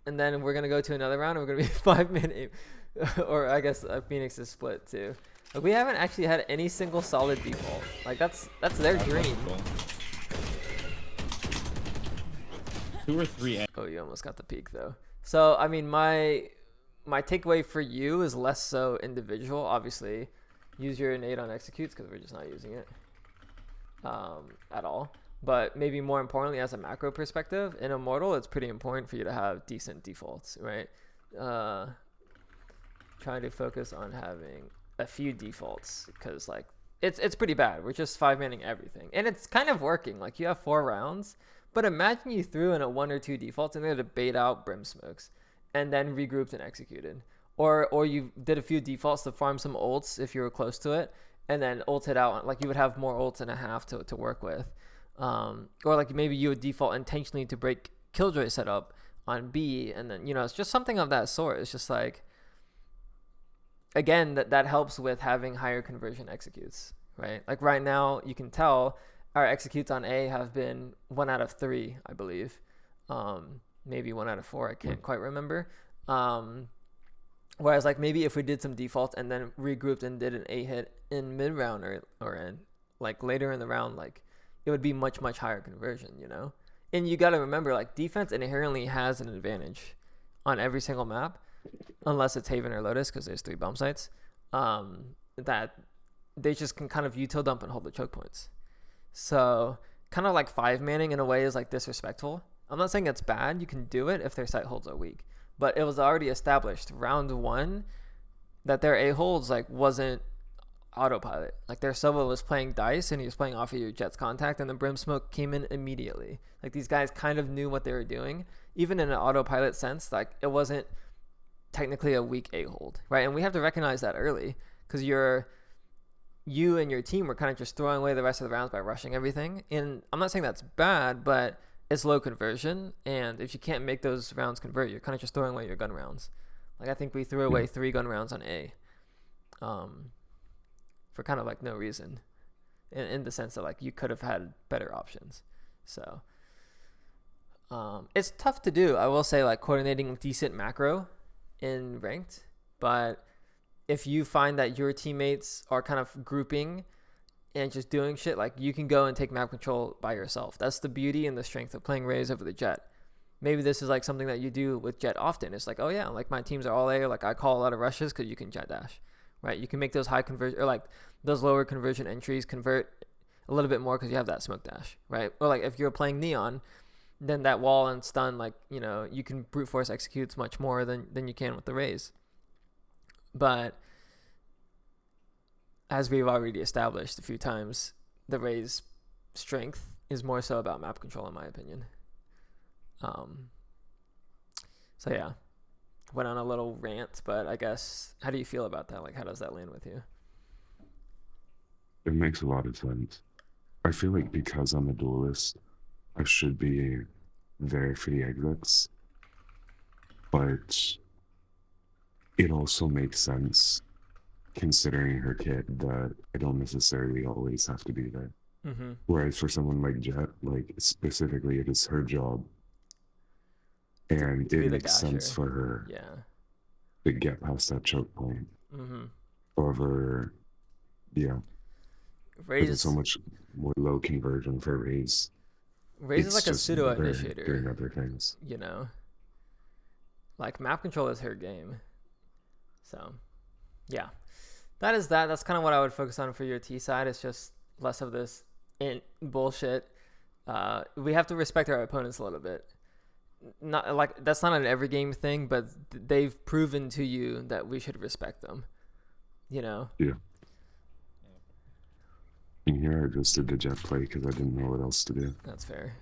and then we're gonna go to another round and we're gonna be 5-man, or I guess Phoenix is split too. Like, we haven't actually had any single solid default. Like that's their dream. 2 or 3 Oh, you almost got the peak though. So I mean, my takeaway for you is less so individual. Obviously, use your innate on executes because we're just not using it at all. But maybe more importantly, as a macro perspective, in Immortal, it's pretty important for you to have decent defaults, right? Trying to focus on having a few defaults because like it's pretty bad. We're just 5-manning everything, and it's kind of working. Like you have 4 rounds, but imagine you threw in a 1 or 2 defaults and they had to bait out brim smokes, and then regrouped and executed, or you did a few defaults to farm some ults if you were close to it, and then ulted out. Like you would have more ults and a half to work with, or like maybe you would default intentionally to break Killjoy setup on B, and then it's just something of that sort. It's just like, again, that helps with having higher conversion executes, right? Like right now, you can tell our executes on A have been 1 out of 3, I believe. Maybe 1 out of 4, I can't quite remember. Whereas like maybe if we did some defaults and then regrouped and did an A hit in mid round or in like later in the round, like it would be much higher conversion, And you got to remember, like defense inherently has an advantage on every single map, unless it's Haven or Lotus, because there's 3 bomb sites, that they just can kind of util dump and hold the choke points. So kind of like 5-manning in a way is like disrespectful. I'm not saying it's bad. You can do it if their site holds are weak, but it was already established round 1 that their A holds like wasn't autopilot. Like their Sova was playing dice and he was playing off of your Jet's contact, and the brim smoke came in immediately. Like these guys kind of knew what they were doing, even in an autopilot sense. Like it wasn't technically a weak A hold, right? And we have to recognize that early, because you and your team were kind of just throwing away the rest of the rounds by rushing everything. And I'm not saying that's bad, but it's low conversion, and if you can't make those rounds convert, you're kind of just throwing away your gun rounds. Like I think we threw away 3 gun rounds on A, for kind of like no reason, in the sense that like you could have had better options. So it's tough to do. I will say, like, coordinating decent macro in ranked, but if you find that your teammates are kind of grouping and just doing shit, like you can go and take map control by yourself. That's the beauty and the strength of playing Raze over the Jet. Maybe this is like something that you do with Jet often. It's like, oh yeah, like my teams are all A, or like I call a lot of rushes because you can Jet dash, right? You can make those high conversion, or like those lower conversion entries convert a little bit more because you have that smoke dash, right? Or like if you're playing Neon, then that wall and stun, like, you can brute force executes much more than you can with the Raze. But as we've already established a few times, the Raze strength is more so about map control, in my opinion. So yeah, went on a little rant, but I guess, how do you feel about that? Like, how does that land with you? It makes a lot of sense. I feel like because I'm a duelist, I should be there for the exits, but it also makes sense considering her kit that I don't necessarily always have to be there. Mm-hmm. Whereas for someone like Jet, like specifically, it is her job, and To be it the makes sense dasher. for her Yeah. to get past that choke point. Mm-hmm. However, yeah, because it's Raze, so much more low conversion for Raze. Raze is It's like a just pseudo better initiator, doing other things. Like map control is her game. So yeah, that is that. That's kind of what I would focus on for your T side. It's just less of this bullshit. We have to respect our opponents a little bit. Not like that's not an every game thing, but they've proven to you that we should respect them. Yeah. And here I just did the Jet play because I didn't know what else to do. That's fair.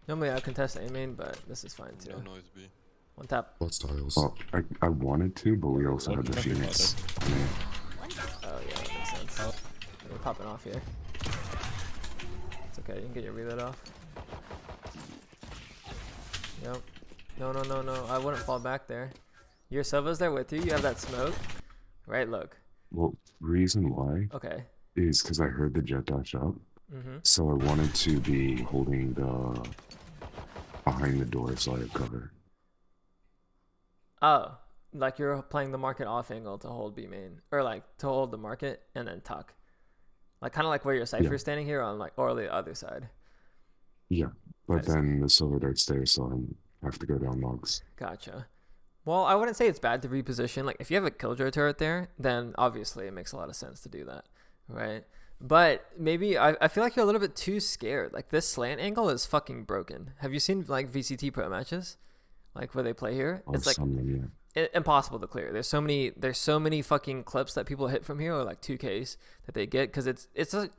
Normally I contest A main, but this is fine too. No noise B. One tap. Let's tiles. Well, I wanted to, but we also had the Nothing Phoenix. Oh yeah, that makes sense. We're popping off here. It's okay, you can get your reload off. Yep. No. I wouldn't fall back there. Your Sova's there with you. You have that smoke. Right, look. Well, reason why Okay. is because I heard the Jet dash up, Mm-hmm. so I wanted to be holding the behind the door so I have cover. Oh. like you're playing the market off angle to hold B main, or like to hold the market and then tuck, like kind of like where your Cypher is standing here on like or the other side. Yeah, but I see. then the silver dart's there, so I have to go down logs. Gotcha. Well, I wouldn't say it's bad to reposition. Like if you have a Killjoy turret there, then obviously it makes a lot of sense to do that, right? But maybe I feel like you're a little bit too scared. Like this slant angle is fucking broken. Have you seen like VCT pro matches, like where they play here? Oh, It's like impossible to clear. There's so many fucking clips that people hit from here, or like 2Ks that they get, because it's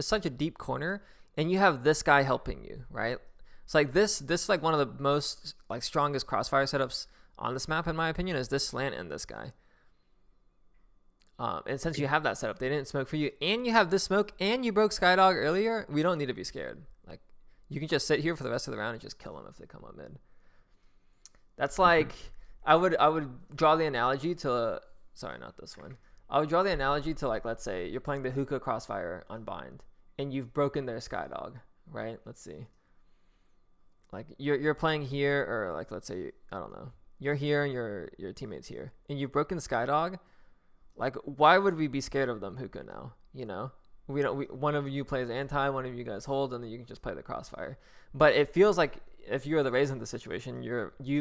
such a deep corner, and you have this guy helping you, right? It's like this is like one of the most like strongest crossfire setups on this map, in my opinion, is this slant and this guy. And since you have that setup, they didn't smoke for you, and you have this smoke, and you broke Skydog earlier, we don't need to be scared. Like, you can just sit here for the rest of the round and just kill them if they come up mid. That's like, I would draw the analogy to, sorry, not this one. I would draw the analogy to, like, let's say you're playing the Hookah Crossfire on Bind, and you've broken their Skydog, right? Let's see. Like, you're playing here, or like, let's say, I don't know, you're here and your teammate's here, and you've broken Skydog. Like, why would we be scared of them Hookah now? You know, one of you plays anti, one of you guys hold, and then you can just play the Crossfire. But it feels like if you're the Raze in the situation,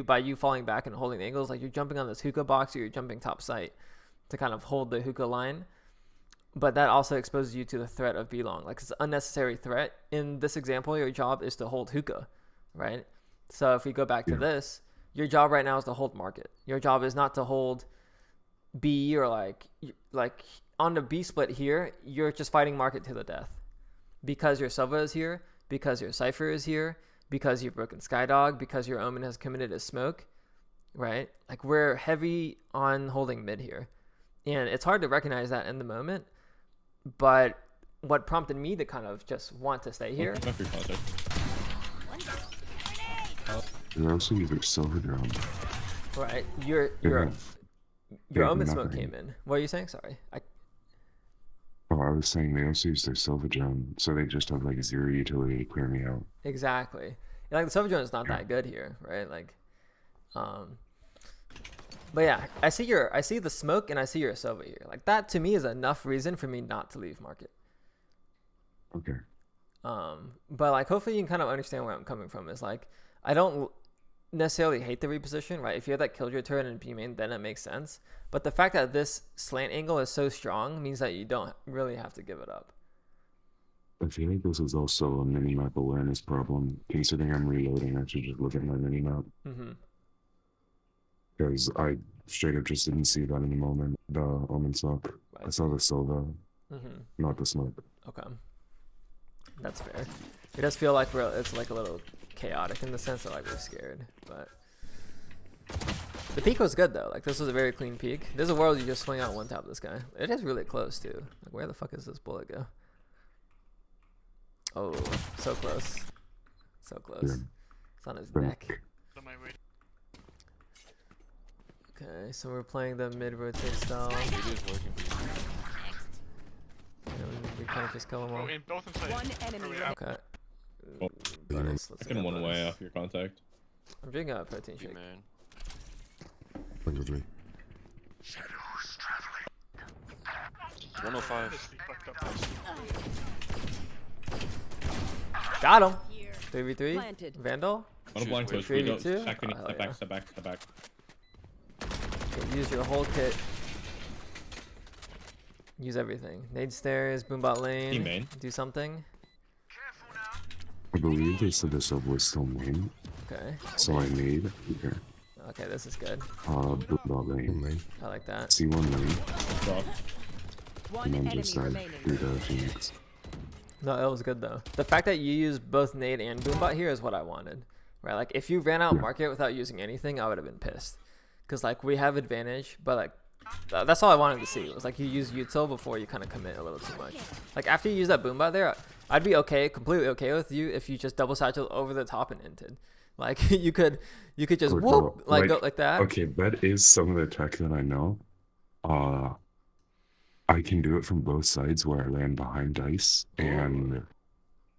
by you falling back and holding angles, like you're jumping on this Hookah box, or you're jumping top site to kind of hold the Hookah line. But that also exposes you to the threat of B-Long. Like, it's an unnecessary threat. In this example, your job is to hold Hookah, right? So if we go back to this, your job right now is to hold market. Your job is not to hold B, or like on the B split here, you're just fighting market to the death because your Sova is here, because your Cypher is here, because you've broken Skydog, because your Omen has committed a smoke, right? Like, we're heavy on holding mid here, and it's hard to recognize that in the moment. But what prompted me to kind of just want to stay here, Not free contact. They also use their silver drone. right? They Your have Omen smoke nothing. came in. What are you saying? Sorry. Oh, I was saying they also use their silver drone, so they just have like zero utility to clear me out. Exactly. And, like, the Silver Drone is not that good here, right? Like, but yeah, I see the smoke, and I see your Sova here. Like, that to me is enough reason for me not to leave market. Okay. But like, hopefully you can kind of understand where I'm coming from. Is like, I don't necessarily hate the reposition, right? If you have that Killjoy turret in B main, then it makes sense. But the fact that this slant angle is so strong means that you don't really have to give it up. I feel like this is also a minimap awareness problem. Considering I'm reloading, I should just look at my minimap. Mm-hmm. Because I straight up just didn't see that in the moment. The Omen smoke. I saw the Silva, Mm-hmm. not the smoke. Okay. That's fair. It does feel like it's like a little chaotic in the sense that like we're scared, but the peak was good though. Like, this was a very clean peak. There's a world you just swing out one tap this guy. It is really close too. Like, where the fuck is this bullet go? Oh, so close. So close. Yeah. It's on his Yeah. neck. On my way. Okay, so we're playing the mid rotate style. It is working. We kind of just kill them all. Oh, in both inside. One enemy Early remaining. out. Okay. Oh. Bonus. Let's Second get one bonus. way off your contact. I'm drinking a protein B shake. man. Wonderfully. 105. This thing fucked up. Got him. Here. 3v3. Planted. Vandal. On a Shoot, blind wait, push. We don't 3v2? stack any. Oh, Step yeah. back. Step back. Step back. Okay, use your whole kit. Use everything. Nade stairs, boombot lane. Team main. Do something. I believe they said the Silva was still main, Okay. so I made here. Okay, this is good. Boombot lane. Main. I like that. C1 lane, Drop. One and then enemy just through remaining. the Phoenix. No, it was good though. The fact that you use both nade and boombot here is what I wanted. Right? Like, if you ran out Yeah. market without using anything, I would have been pissed. Cause like, we have advantage, but like, that's all I wanted to see. It was like, you use util before you kind of commit a little too much. Like, after you use that boombot there, I'd be completely okay with you if you just double satchel over the top and inted. Like, you could just Or whoop, no, like go like that. Okay, that is some of the tech that I know. I can do it from both sides where I land behind dice, and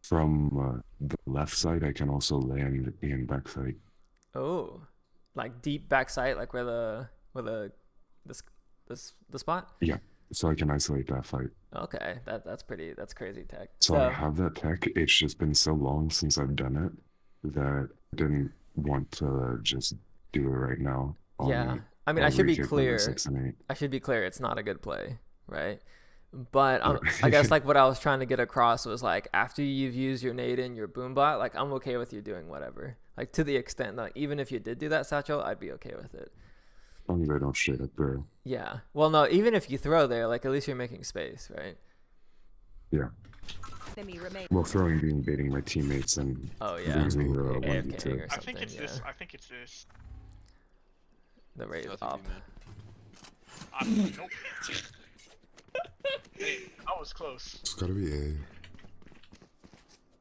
from the left side I can also land in backside. Oh, like deep backside, like where the the spot. Yeah, so I can isolate that fight. Okay, that's crazy tech. So I have that tech. It's just been so long since I've done it that I didn't want to just do it right now. Yeah, I mean, I should be retake clear. 6 and 8. I should be clear. It's not a good play, right? But I guess like what I was trying to get across was like after you've used your nade and your boombot, like I'm okay with you doing whatever. Like to the extent like even if you did do that satchel, I'd be okay with it. As long as I don't straight up throw. Yeah. Well, no, even if you throw there, like at least you're making space, right? Yeah. Enemy remaining. Well, throwing being baiting my teammates and Oh yeah. losing the AFKing 1v2. or I think something, it's yeah. this. I think it's this. The rate Still is have up. to be mid. Nope. Hey, I was close. It's gotta be A.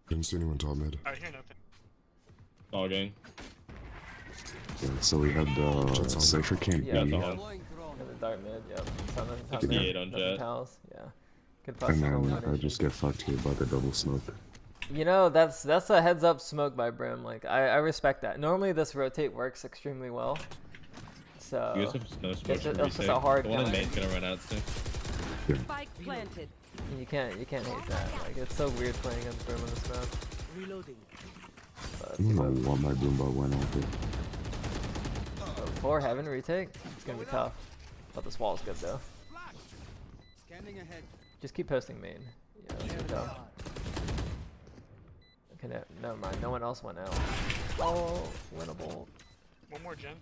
Didn't see anyone top mid. I hear nothing. All gang. Yeah, so we had the Jet's on. Cypher camp Yeah, B, the and whole- And the dart mid, yep. Nothing 68 on Jet. Towels, yeah. Good plus then I just get fucked here by the double smoke. You know, that's a heads up smoke by Brim. Like I respect that. Normally this rotate works extremely well. So You guys have no smoke it's for just retake. a hard The one in guy. main's gonna run out soon. Spike planted. You can't hate that. Like it's so weird playing against Brim on this map. Reloading. But I don't know what my boombot went on to. 4 heaven retake, it's gonna be tough. But this wall is good though. Scanning ahead. Just keep posting main. Yeah, that's good though. Okay, never mind. No one else went out. Oh, winnable. One more gen.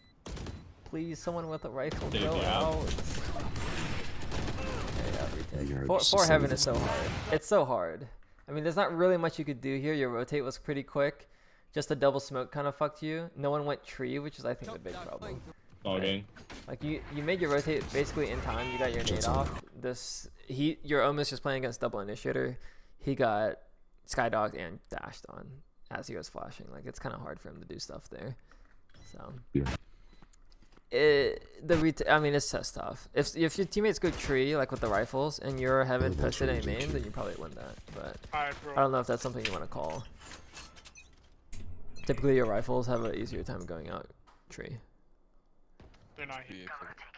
Please, someone with a rifle Take go it out. out. Okay, yeah, retake. Yeah, Four just heaven save is so it. hard. It's so hard. I mean, there's not really much you could do here. Your rotate was pretty quick. Just a double smoke kind of fucked you. No one went tree, which is I think the big problem. All Right. gang. Like you made your rotate basically in time. You got your nade off. Your Omis just playing against double initiator. He got skydogged and dashed on as he was flashing. Like it's kind of hard for him to do stuff there. So Yeah. I mean it's just tough. If your teammates go tree like with the rifles and you're having Yeah, posted tree, a main, tree. then you probably win that. But Alright, bro. I don't know if that's something you want to call. Typically your rifles have an easier time going out tree. They're not Be here.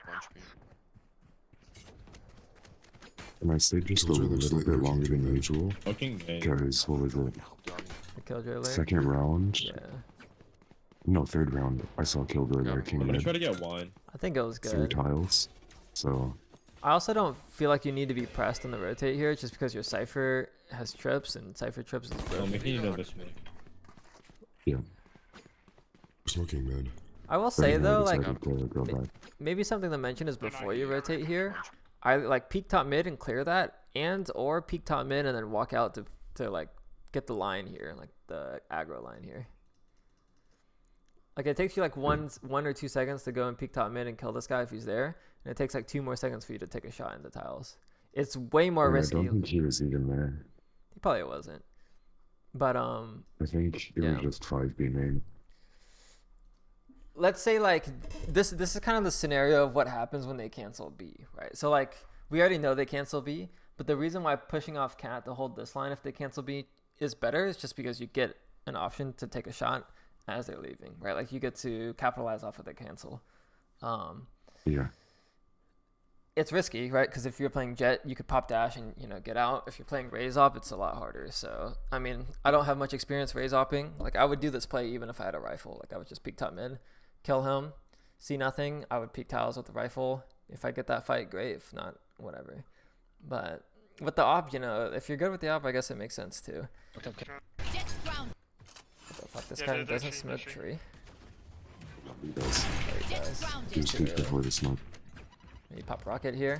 for launch B. And I stayed just a Killjoy looks little like bit they're longer than keeping it. usual. Fucking main. Because, what was it? Doggy. The Killjoy alert. Second round? Yeah. No, third round. I saw Killjoy Yeah, lurking I'm gonna mid. try to get one. I think it was 3 good. tiles. So, I also don't feel like you need to be pressed on the rotate here just because your Cypher has trips and Cypher trips is I'm broken. making you know this one. yeah. Smoking mid. I will say Right now, though, I like decided to go back. maybe something to mention is They're not before you here. rotate here, Launch B. I like peek top mid and clear that, and or peek top mid and then walk out to like get the line here, like the aggro line here. Like it takes you like one or 2 seconds to go and peek top mid and kill this guy if he's there, and it takes like 2 more seconds for you to take a shot in the tiles. It's way more And I risky. don't think he was even there. He probably wasn't. But I think it Yeah. was just 5B main. let's say like this is kind of the scenario of what happens when they cancel B, right? So like we already know they cancel B, but the reason why pushing off cat to hold this line if they cancel B is better is just because you get an option to take a shot as they're leaving, right? Like you get to capitalize off of the cancel. Yeah. It's risky, right? Because if you're playing Jet, you could pop dash and get out. If you're playing Raise Op, it's a lot harder. So I mean, I don't have much experience Raise Opping. Like I would do this play even if I had a rifle. Like I would just peek top mid, kill him, see nothing. I would peek tiles with the rifle. If I get that fight, great. If not, whatever. But with the op, if you're good with the op, I guess it makes sense too. Jet's ground. What the fuck? This Yeah, guy they're doesn't tree, smoke they're tree. tree. He does. There he Jet's does. grounded. He was Too peaked early. before the smoke. Maybe pop rocket here.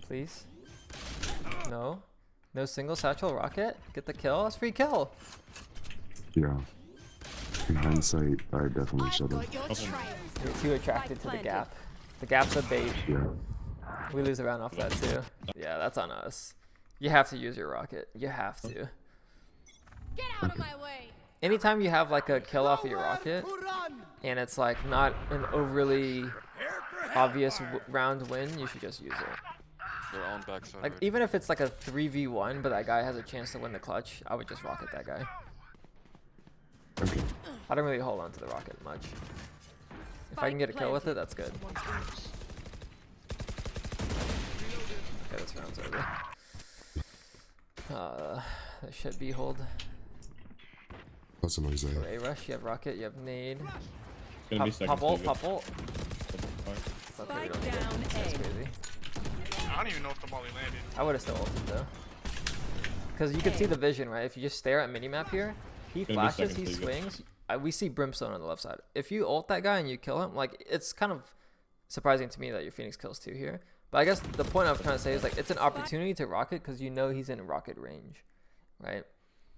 Please. No. No single satchel rocket. Get the kill. That's free kill. Yeah. In hindsight, I definitely I've should have. got your trail. You're too attracted to the planted. gap. The gap's a bait. Yeah. We lose a round off that too. Yeah, that's on us. You have to use your rocket. You have to. Get out of my way. Anytime you have like a kill off of your rocket, and it's like not an overly obvious round win, you should just use it. They're on backside. Like right? even if it's like a 3v1, but that guy has a chance to win the clutch, I would just rocket that guy. Okay. I don't really hold on to the rocket much. If I can get a kill with it, that's good. round's over. That should be hold. That's an Isaiah. A rush, you have rocket, you have nade. Gonna be second. Pop ult, save it. pop ult. Okay, we Spike don't need it. down That's A. crazy. I don't even know if the molly landed. I would have still ulted though. Because you can see the vision, right? If you just stare at minimap here, he Gonna be flashes, second, he so you get- swings. We see Brimstone on the left side. If you ult that guy and you kill him, like, it's kind of surprising to me that your Phoenix kills 2 here. But I guess the point I'm trying to say is, like, it's an opportunity to rocket because you know he's in rocket range, right?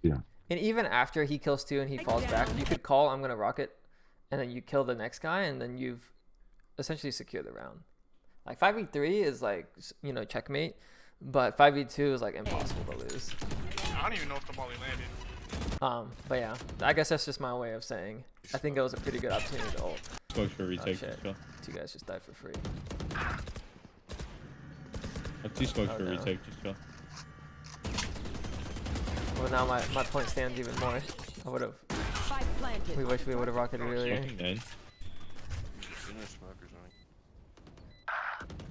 Yeah. And even after he kills 2 and he falls back, you could call, I'm going to rocket, and then you kill the next guy, and then you've essentially secured the round. Like, 5v3 is, like, you know, checkmate, but 5v2 is, like, impossible to lose. I don't even know if the molly landed. But yeah, I guess that's just my way of saying I think it was a pretty good opportunity to ult. Smoke for retake. shit. Just go. 2 guys just died for free. Have 2 smokes Oh, for no. retake. Just go. Well, now my point stands even more. I would have. Spike planted. We wish we would have rocketed earlier. Smoking nade. Junior smokers running.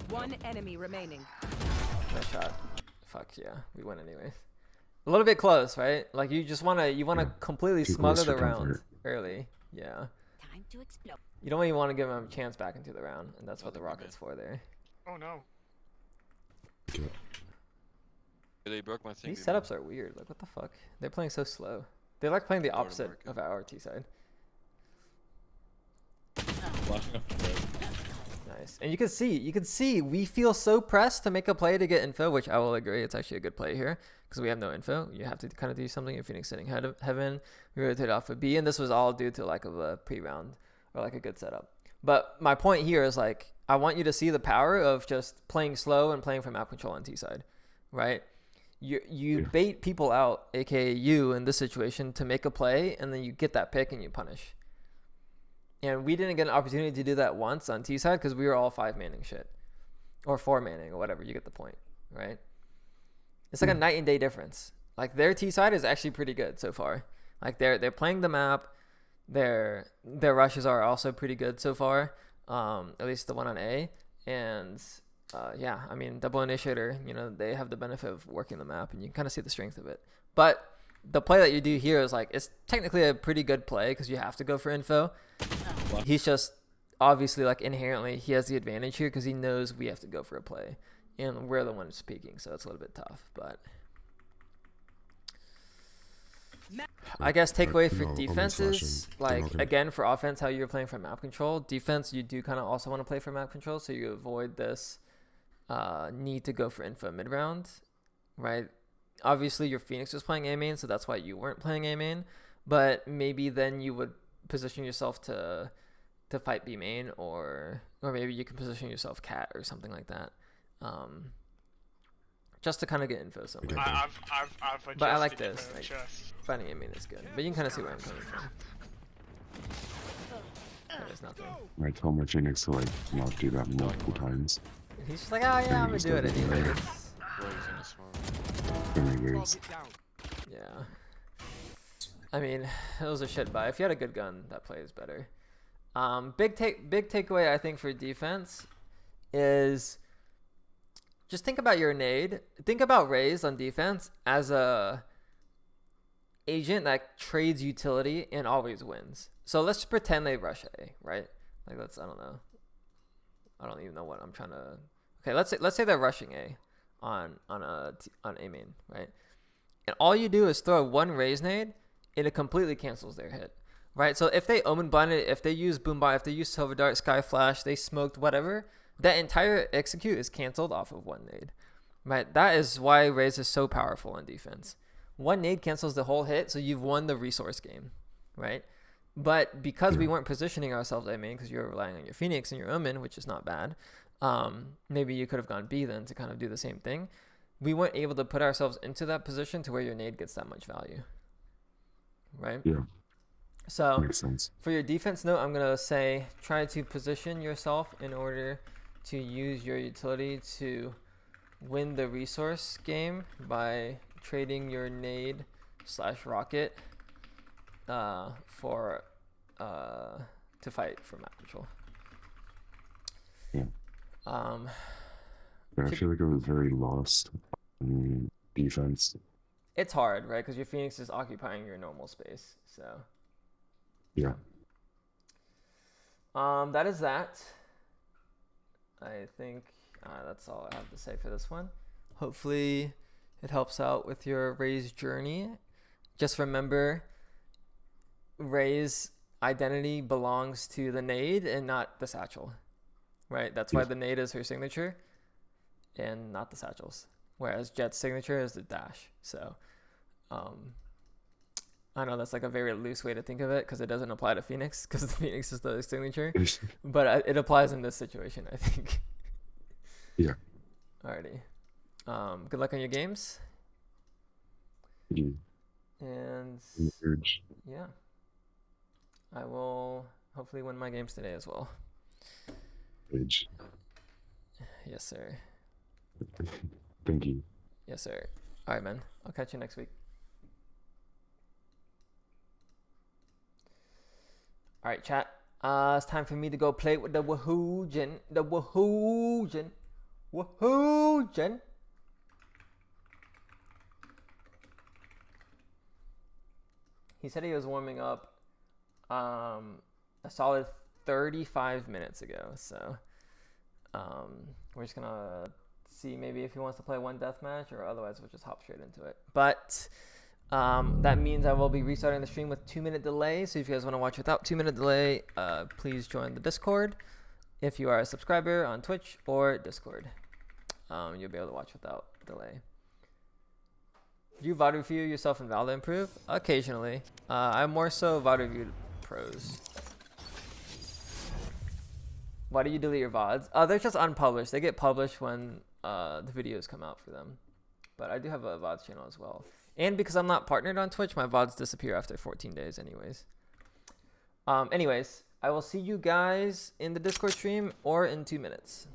One enemy remaining. Nice shot. Fuck yeah, we win anyways. A little bit close, right? Like you wanna Yeah. completely Too smother close the for round comfort. early. Yeah. Time to explode. You don't even want to give him a chance back into the round, and that's what the Nothing we rocket's for there. Oh no. Okay. They broke my thing. These setups are weird. Like what the fuck? They're playing so slow. They're like playing the Go to opposite market. of our T side. Flashing up the road. Nice. And you can see we feel so pressed to make a play to get info, which I will agree. It's actually a good play here because we have no info. You have to kind of do something. If Phoenix sitting head of heaven, we rotate off of B, and this was all due to lack of a pre-round or like a good setup. But my point here is like I want you to see the power of just playing slow and playing from map control on T side, right? You Yeah. bait people out, aka you in this situation, to make a play, and then you get that pick and you punish. And we didn't get an opportunity to do that once on T side because we were all 5-manning shit. Or 4-manning or whatever. You get the point, right? It's like a night and day difference. Like their T side is actually pretty good so far. Like they're playing the map. Their rushes are also pretty good so far. At least the one on A. And yeah, I mean double initiator, you know, they have the benefit of working the map and you can kind of see the strength of it. But the play that you do here is like it's technically a pretty good play because you have to go for info. He's just obviously like inherently he has the advantage here because he knows we have to go for a play and we're the ones speaking, so it's a little bit tough. But I guess takeaway for No, I'm defense flashing. is They're like not gonna- again for offense how you're playing from map control. Defense you do kind of also want to play for map control so you avoid this need to go for info mid round, right? Obviously your Phoenix was playing A main, so that's why you weren't playing A main. But maybe then you would position yourself to fight B main, or maybe you can position yourself cat or something like that, just to kind of get info somewhere. Okay. I've adjusted But I like it this, for like- chest. Finding A main is good, but you can kind of see where I'm coming from. There's nothing. I told my Phoenix to like not do that multiple times. He's just like, oh yeah, I'm gonna do it anyways. Rogues in the smoke. Anyways, Yeah. I mean, it was a shit buy. If you had a good gun, that play is better. Big takeaway I think for defense is just think about your nade. Think about Raze on defense as a agent that trades utility and always wins. So let's just pretend they rush A, right? Like I don't even know what I'm trying to. Okay, let's say they're rushing A on A main, right? And all you do is throw one Raze nade, and it completely cancels their hit, right? So if they Omen blinded, if they use Boombot, if they use Silver Dart, Sky Flash, they smoked, whatever, that entire execute is canceled off of one nade, right? That is why Raze is so powerful on defense. One nade cancels the whole hit, so you've won the resource game, right? But because we weren't positioning ourselves, I mean, because you're relying on your Phoenix and your Omen, which is not bad, maybe you could have gone B then to kind of do the same thing. We weren't able to put ourselves into that position to where your nade gets that much value, right? yeah, So makes sense. for your defense note, I'm going to say try to position yourself in order to use your utility to win the resource game by trading your nade / rocket for to fight for map control. Yeah. And I Should- feel like I was very lost in defense. It's hard, right? Because your Phoenix is occupying your normal space. So, Yeah. that is that. I think that's all I have to say for this one. Hopefully, it helps out with your Ray's journey. Just remember, Ray's identity belongs to the nade and not the satchel, right? That's why the nade is her signature and not the satchels. Whereas Jet's signature is the dash. So, I know that's like a very loose way to think of it because it doesn't apply to Phoenix because the Phoenix is the signature, but it applies in this situation, I think. Yeah. Alrighty. Good luck on your games. You And urge. yeah, I will hopefully win my games today as well. Urge. Yes, sir. Thank you. Yes, sir. All right, man. I'll catch you next week. All right, chat. It's time for me to go play with the Wahoo-jin. The Wahoo-jin. Wahoo-jin. He said he was warming up a solid 35 minutes ago. So we're just going to see maybe if he wants to play one deathmatch or otherwise we'll just hop straight into it. But that means I will be restarting the stream with 2-minute delay. So if you guys want to watch without 2-minute delay, please join the Discord. If you are a subscriber on Twitch or Discord, you'll be able to watch without delay. Do you VOD review yourself in Valorant Improve? Occasionally. I'm more so VOD review pros. Why do you delete your VODs? They're just unpublished. They get published when the videos come out for them. But I do have a VODs channel as well. And because I'm not partnered on Twitch, my VODs disappear after 14 days anyways. Anyways, I will see you guys in the Discord stream or in 2 minutes.